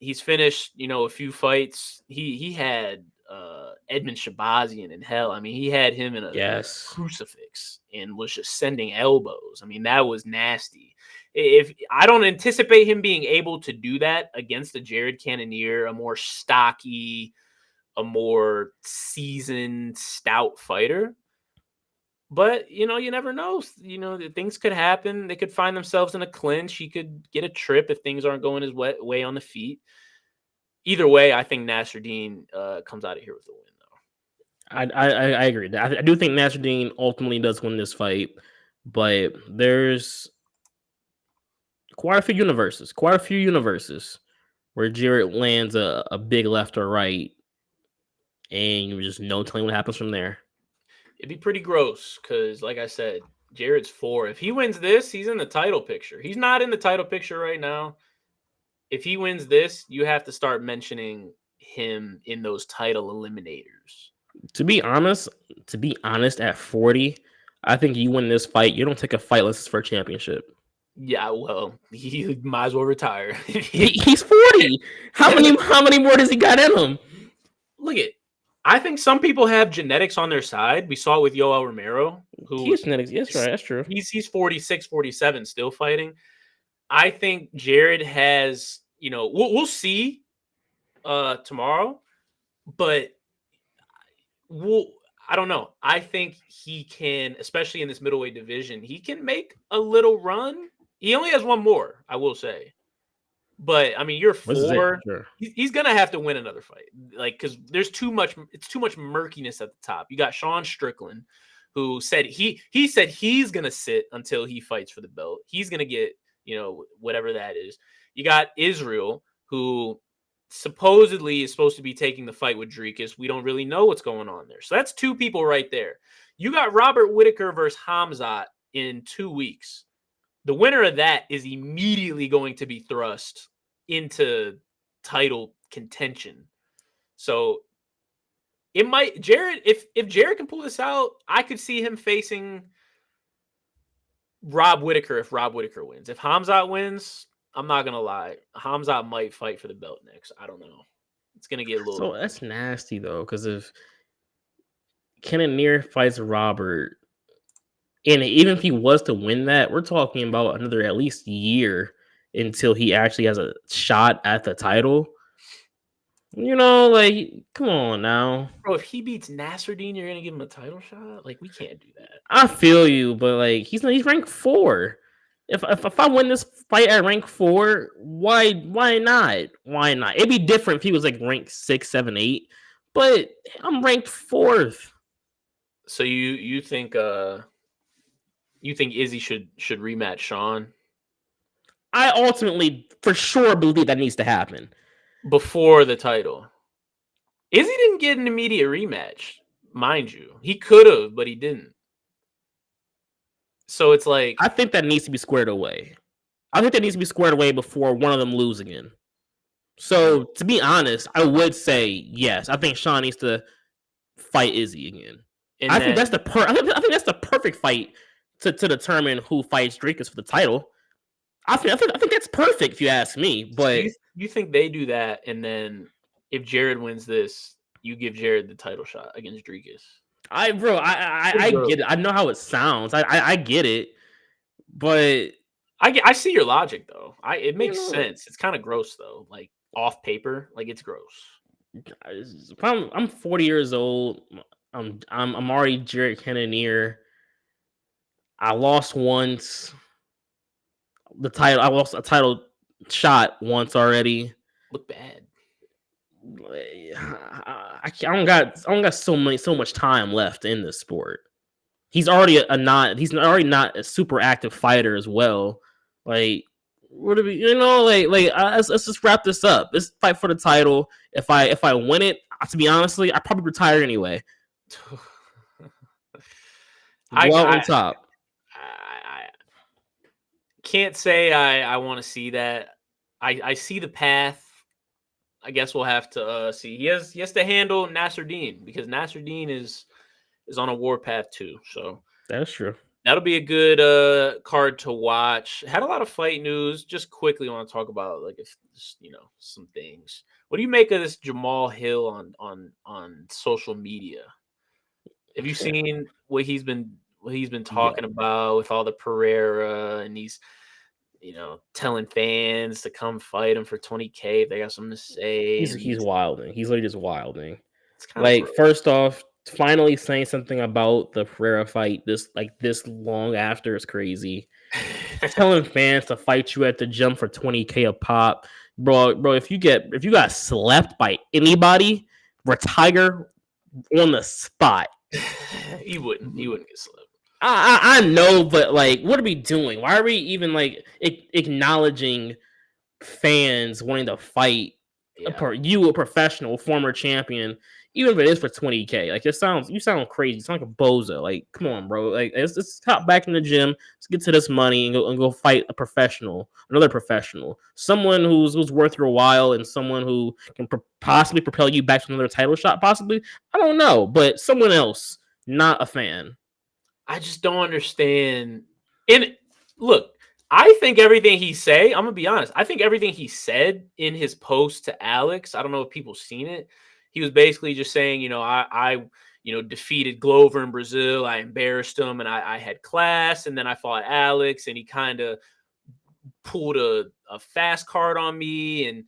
He's finished, a few fights. He had Edmund Shabazian in hell. I mean, he had him in a crucifix and was just sending elbows. I mean, that was nasty. If I don't anticipate him being able to do that against a Jared Cannonier, a more stocky, a more seasoned, stout fighter. But, you never know. Things could happen. They could find themselves in a clinch. He could get a trip if things aren't going his way on the feet. Either way, I think Nasruddin comes out of here with a win, though.
I agree. I do think Nasruddin ultimately does win this fight, but there's quite a few universes where Jared lands a big left or right, and you just no telling what happens from there.
It'd be pretty gross because, like I said, Jared's 4. If he wins this, he's in the title picture. He's not in the title picture right now. If he wins this, you have to start mentioning him in those title eliminators.
To be honest, at 40, I think you win this fight. You don't take a fight unless it's for a championship.
Yeah, well, he might as well retire.
He's 40. How many more does he got in him?
Look at. I think some people have genetics on their side. We saw it with Yoel Romero.
He's genetics. Yes, right. That's true.
He's 46, 47, still fighting. I think Jared has we'll see tomorrow, but I don't know. I think he can, especially in this middleweight division, he can make a little run. He only has one more, I will say. But I mean, you're
This is it.
4.
Sure.
He's gonna have to win another fight, because there's too much. It's too much murkiness at the top. You got Sean Strickland, who said he said he's gonna sit until he fights for the belt. He's gonna get whatever that is. You got Israel, who supposedly is supposed to be taking the fight with Dricus. We don't really know what's going on there. So that's 2 people right there. You got Robert Whittaker versus Hamzat in 2 weeks. The winner of that is immediately going to be thrust into title contention. So it might Jared, if Jared can pull this out, I could see him facing Rob Whittaker if Rob Whittaker wins. If Hamzat wins, I'm not gonna lie, Hamzat might fight for the belt next. I don't know. It's gonna get a little.
So that's nasty though, because if Cannonier fights Robert, and even if he was to win that, we're talking about another at least year until he actually has a shot at the title. Come on now.
Bro, if he beats Nasruddin, you're gonna give him a title shot? Like, we can't do that.
I feel you, but he's ranked 4. If I win this fight at rank 4, why not? Why not? It'd be different if he was ranked 6, 7, 8, but I'm ranked 4th.
So you think Izzy should rematch Sean?
I ultimately for sure believe that needs to happen
before the title. Izzy didn't get an immediate rematch, mind you. He could have, but he didn't. So it's like,
I think that needs to be squared away. I think that needs to be squared away before one of them lose again. So to be honest, I would say yes. I think Sean needs to fight Izzy again. I think that's the perfect fight to determine who fights Dricus for the title. I think that's perfect if you ask me. But
you think they do that, and then if Jared wins this, you give Jared the title shot against Dricus?
I get it. I know how it sounds. I get it, but
I see your logic though. It makes sense. It's kind of gross though. Like off paper, like it's gross.
I'm 40 years old. I'm already Jared Cannonier. I lost once. I lost a title shot once already.
Look bad.
I don't got so much time left in this sport. He's already not a super active fighter as well. What do we, let's just wrap this up. Let's fight for the title. If I win it, to be honestly, I probably retire anyway. On top.
I can't say I want to see that. I see the path. I guess we'll have to see. He has to handle Nasruddin, because Nasruddin is on a warpath too. So
that's true.
That'll be a good card to watch. Had a lot of fight news. Just quickly want to talk about some things. What do you make of this Jamal Hill on social media? Have you seen what he's been talking about with all the Pereira, and he's telling fans to come fight him for $20K if they got something to say?
He's wilding. He's literally just wilding.
It's
first off, finally saying something about the Pereira fight this long after is crazy. Telling fans to fight you at the gym for $20K a pop, bro. If you got slept by anybody, retire on the spot.
He wouldn't get slept.
I know, but what are we doing? Why are we even acknowledging fans wanting to fight a professional former champion, even if it is for $20K? You sound crazy. You sound like a bozo. Come on, bro. Let's hop back in the gym. Let's get to this money and go fight another professional, someone who's worth your while, and someone who can possibly propel you back to another title shot. Possibly, I don't know, but someone else, not a fan.
I just don't understand. And look, I think everything he say, I'm gonna be honest, I think everything he said in his post to Alex, I don't know if people seen it. He was basically just saying, I defeated Glover in Brazil. I embarrassed him, and I had class, and then I fought Alex, and he kind of pulled a fast card on me and,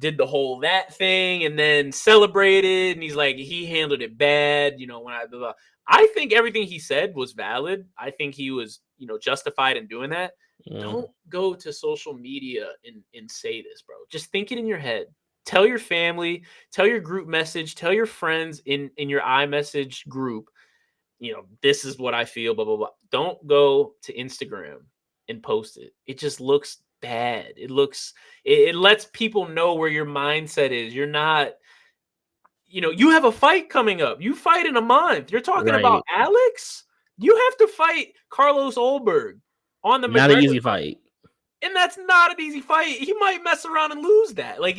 did the whole that thing and then celebrated. And he's like, he handled it bad. When I think everything he said was valid. I think he was, justified in doing that. Don't go to social media and say this, bro. Just think it in your head. Tell your family, tell your group message, tell your friends in your iMessage group, this is what I feel, blah, blah, blah. Don't go to Instagram and post it. It just looks bad. It lets people know where your mindset is. You're not, you have a fight coming up. You fight in a month. You're talking about Alex? You have to fight Carlos Olberg on the
not
McGregor
an easy fight.
And that's not an easy fight. He might mess around and lose that. Like,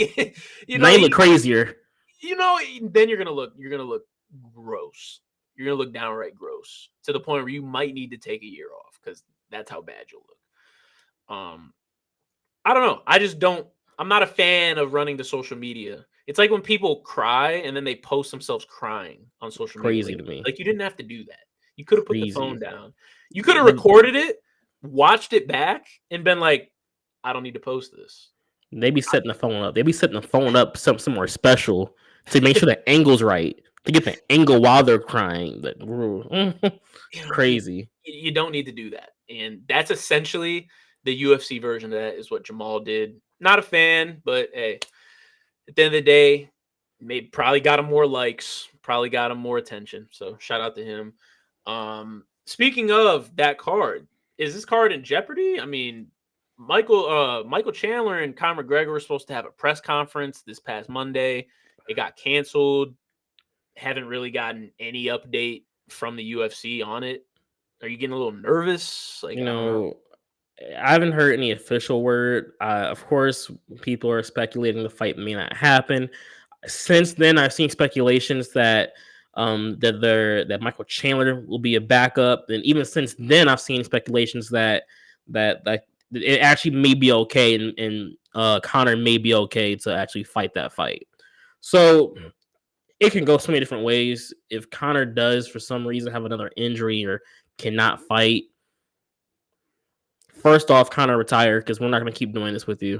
Might look crazier.
Then you're gonna look gross. You're gonna look downright gross to the point where you might need to take a year off because that's how bad you'll look. I don't know. I'm not a fan of running to social media. It's like when people cry and then they post themselves crying on social media.
Crazy to me.
Like, you didn't have to do that. You could have put the phone down. You could have recorded it, watched it back, and been like, I don't need to post this.
They be setting the phone up. They be setting the phone up somewhere special to make sure the angle's right. To get the angle while they're crying. Crazy.
You don't need to do that. And that's essentially the UFC version of that is what Jamal did. Not a fan, but hey, at the end of the day, probably got him more likes, probably got him more attention. So shout out to him. Speaking of that card, is this card in jeopardy? I mean, Michael Chandler and Conor McGregor were supposed to have a press conference this past Monday. It got canceled. Haven't really gotten any update from the UFC on it. Are you getting a little nervous? Like,
I haven't heard any official word. Of course, people are speculating the fight may not happen. Since then, I've seen speculations that that Michael Chandler will be a backup, and even since then, I've seen speculations that it actually may be okay, and Conor may be okay to actually fight that fight. So it can go so many different ways. If Conor does, for some reason, have another injury or cannot fight, first off, Conor retire because we're not going to keep doing this with you.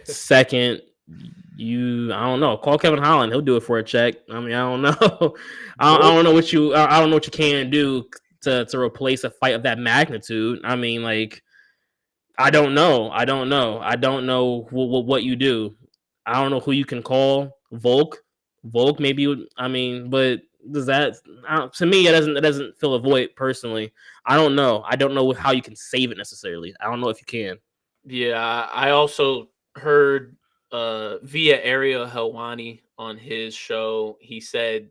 Second, I don't know. Call Kevin Holland. He'll do it for a check. I mean, I don't know. I don't know what you can do to replace a fight of that magnitude. I mean, like, I don't know. I don't know what you do. I don't know who you can call. Volk maybe. I mean, but does that to me it doesn't fill a void personally. I don't know how you can save it necessarily. I don't know if you can.
Yeah, I also heard via Ariel Helwani on his show, he said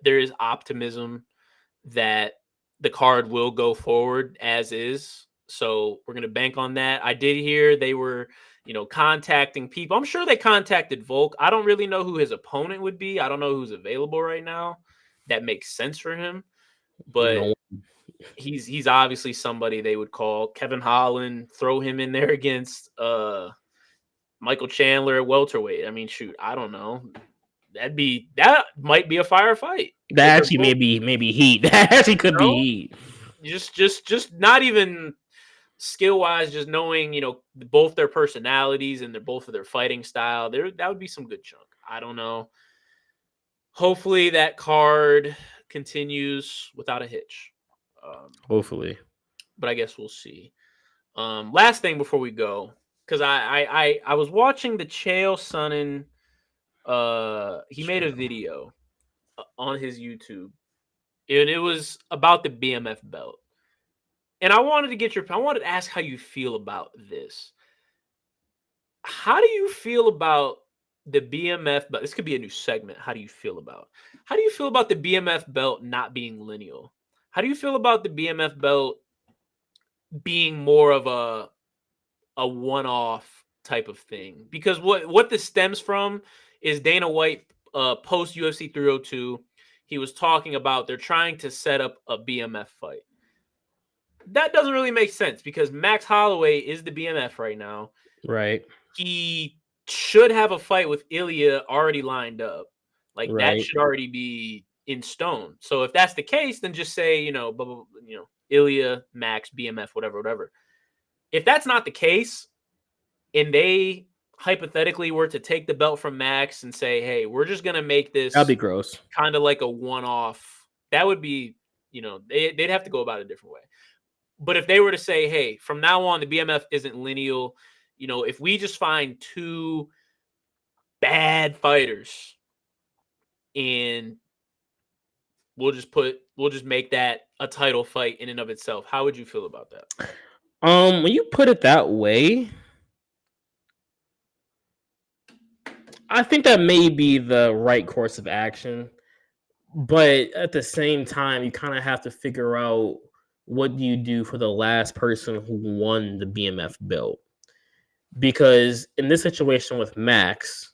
there is optimism that the card will go forward as is. So we're going to bank on that. I did hear they were, contacting people. I'm sure they contacted Volk. I don't really know who his opponent would be. I don't know who's available right now. That makes sense for him. But he's obviously somebody they would call. Kevin Holland, throw him in there against Michael Chandler at welterweight. I mean, shoot, I don't know. That might be a fire fight.
That actually maybe heat. That actually could be
heat. Just not even skill wise, just knowing both their personalities and both of their fighting style. That would be some good chunk. I don't know. Hopefully that card continues without a hitch.
Hopefully,
but I guess we'll see. Last thing before we go, because I was watching the Chael Sonnen. He made a video on his YouTube, and it was about the BMF belt. And I wanted to ask how you feel about this. How do you feel about the BMF belt? This could be a new segment. How do you feel about the BMF belt not being lineal? How do you feel about the BMF belt being more of a one-off type of thing? Because what this stems from is Dana White post UFC 302. He was talking about they're trying to set up a BMF fight. That doesn't really make sense because Max Holloway is the BMF right now.
Right.
He should have a fight with Ilya already lined up. Like that should already be in stone. So if that's the case, then just say, Ilya, Max, BMF, whatever. If that's not the case, and they hypothetically were to take the belt from Max and say, hey, we're just going to make
That'd
this
be gross.
kind of like a one-off, that would be, they'd have to go about it a different way. But if they were to say, hey, from now on, the BMF isn't lineal, if we just find two bad fighters and we'll just make that a title fight in and of itself, how would you feel about that?
When you put it that way, I think that may be the right course of action. But at the same time, you kind of have to figure out what do you do for the last person who won the BMF belt. Because in this situation with Max,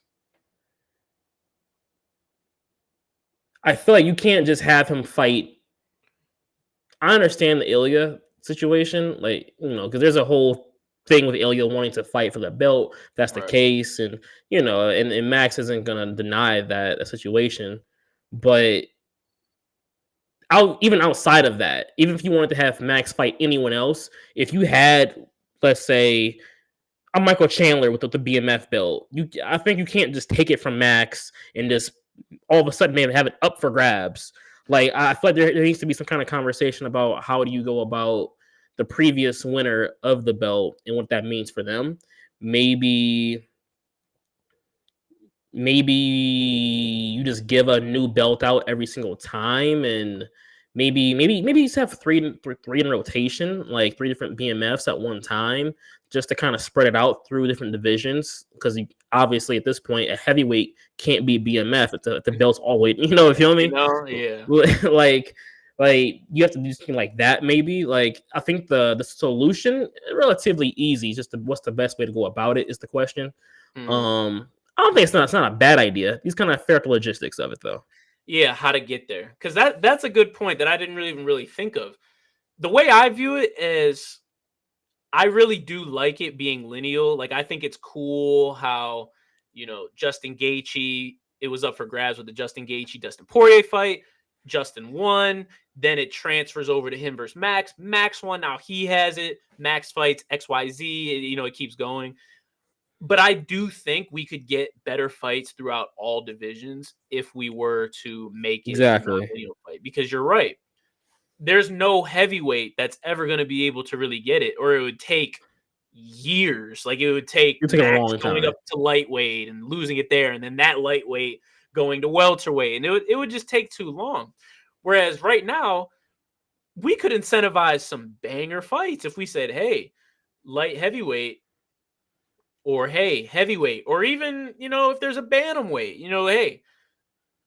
I feel like you can't just have him fight. I understand the Ilya situation, because there's a whole thing with Ilya wanting to fight for the belt. That's the case, and and Max isn't gonna deny that situation. But even outside of that, even if you wanted to have Max fight anyone else, if you had, let's say, a Michael Chandler with the BMF belt, I think you can't just take it from Max and just all of a sudden maybe have it up for grabs. Like, I feel like there needs to be some kind of conversation about how do you go about the previous winner of the belt and what that means for them. Maybe you just give a new belt out every single time, and maybe you just have three in rotation, like 3 different BMFs at one time, just to kind of spread it out through different divisions. Because obviously at this point, a heavyweight can't be BMF if the belt's always, if you feel me,
Yeah.
like you have to do something like that. Maybe, like, I think the solution relatively easy. Just what's the best way to go about it is the question. I don't think it's not a bad idea. He's kind of fair to logistics of it, though.
Yeah, how to get there, because that's a good point that I didn't really think of. The way I view it is, I really do like it being lineal. Like, I think it's cool how Justin Gaethje, it was up for grabs with the Justin Gaethje Dustin Poirier fight. Justin won, then it transfers over to him versus Max. Max won, now he has it. Max fights XYZ. It keeps going. But I do think we could get better fights throughout all divisions if we were to make it a
Exactly.
non-lineal fight. Because you're right, there's no heavyweight that's ever going to be able to really get it, or it would take years. Like, it would take
It'll take a
Max
long
going
time.
up to lightweight and losing it there, and then that lightweight going to welterweight, and it would just take too long. Whereas right now, we could incentivize some banger fights if we said, hey, light heavyweight, or hey, heavyweight, or even, if there's a bantamweight, hey,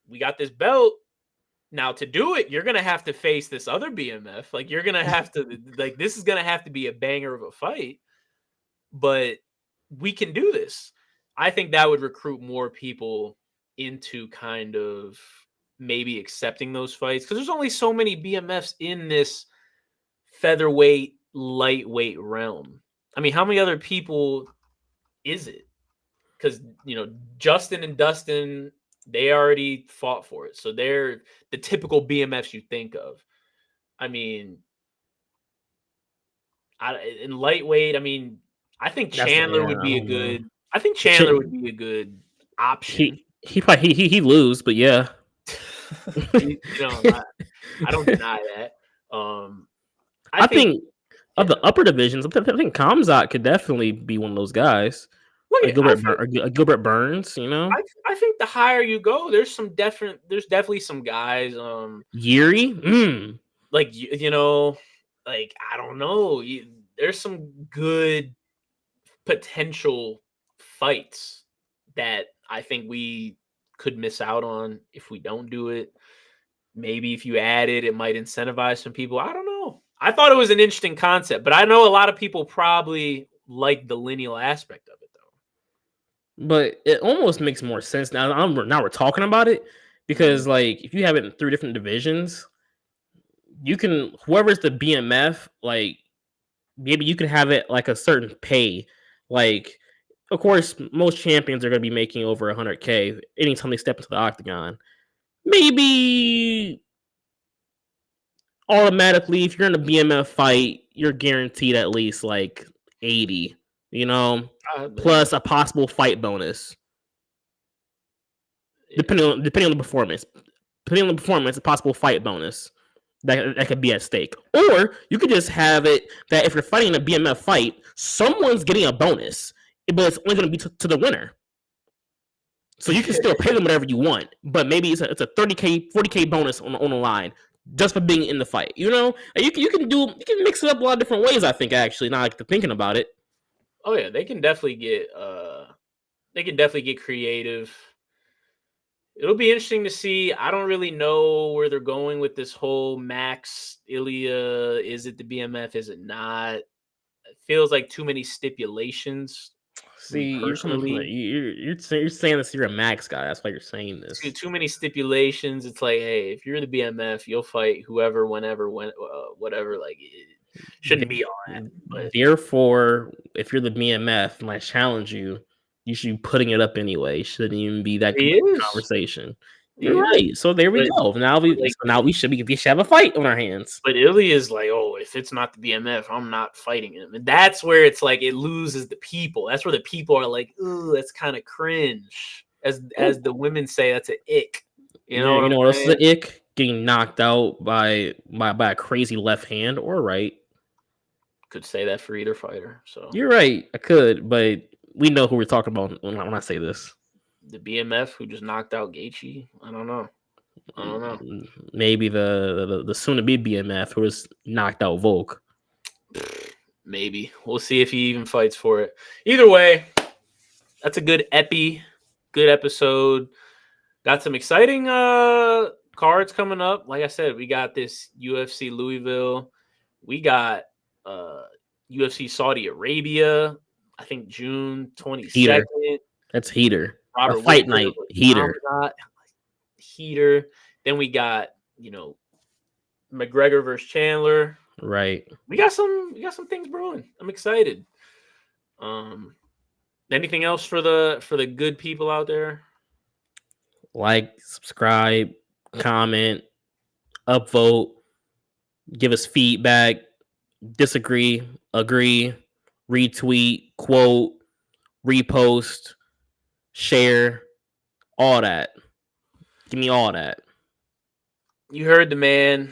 we got this belt. Now, to do it, you're going to have to face this other BMF. Like, you're going to have to, like, this is going to have to be a banger of a fight, but we can do this. I think that would recruit more people into kind of maybe accepting those fights, because there's only so many BMFs in this featherweight, lightweight realm. I mean, how many other people is it? Because, Justin and Dustin, they already fought for it. So they're the typical BMFs you think of. I mean, in lightweight, I mean, I think Chandler would be a good. I think Chandler would be a good option.
He lose, but yeah.
I don't deny that. I
think of the upper divisions, I think Kamzat could definitely be one of those guys. Like Gilbert Burns,
I think the higher you go, there's definitely some guys.
Yuri,
like like, I don't know. There's some good potential fights that I think we could miss out on if we don't do it. Maybe if you add it, it might incentivize some people. I don't know. I thought it was an interesting concept, but I know a lot of people probably like the lineal aspect of it, though.
But it almost makes more sense now. Now we're talking about it, because like, if you have it in 3 different divisions, you can, whoever's the BMF, like, maybe you can have it like a certain pay. Like, of course, most champions are going to be making over 100K anytime they step into the octagon. Maybe automatically, if you're in a BMF fight, you're guaranteed at least like 80, you know,
But
plus a possible fight bonus.
yeah.
Depending on the performance. Depending on the performance, a possible fight bonus that could be at stake. Or you could just have it that if you're fighting a BMF fight, someone's getting a bonus, but it's only going to be to the winner. So you can still pay them whatever you want, but maybe it's a 30K, 40K bonus on the line just for being in the fight. You know, and you can mix it up a lot of different ways. I think actually, now like thinking about it.
Oh yeah, they can definitely get creative. It'll be interesting to see. I don't really know where they're going with this whole Max Ilya. Is it the BMF? Is it not? It feels like too many stipulations.
See, you're
Personally,
you're saying this. You're a Max guy. That's why you're saying this.
too many stipulations. It's like, hey, if you're the BMF, you'll fight whoever, whenever, whatever. Like, it shouldn't be all that. But
Therefore, if you're the BMF and I challenge you, you should be putting it up anyway. Shouldn't even be that conversation. You're right. So there we go. Now we should have a fight on our hands.
But Ilya is like, oh, if it's not the BMF, I'm not fighting him. And that's where it's like it loses the people. That's where the people are like, ooh, that's kind of cringe. As the women say, that's an ick. You know
what else is an ick? Getting knocked out by a crazy left hand or right.
Could say that for either fighter. So
you're right. I could, but we know who we're talking about when I say this.
The BMF who just knocked out Gaethje. I don't know.
Maybe the soon-to-be BMF who was knocked out Volk.
Maybe. We'll see if he even fights for it. Either way, that's a good episode. Got some exciting cards coming up. Like I said, we got this UFC Louisville. We got UFC Saudi Arabia. I think June 22nd.
That's heater. Or fight night heater.
Heater. Then we got, McGregor versus Chandler.
Right.
We got some things brewing. I'm excited. Anything else for the good people out there?
Like, subscribe, comment, upvote, give us feedback, disagree, agree, retweet, quote, repost, share, all that. Give me all that.
You heard the man.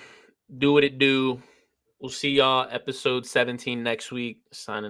Do what it do. We'll see y'all episode 17 next week. Signing.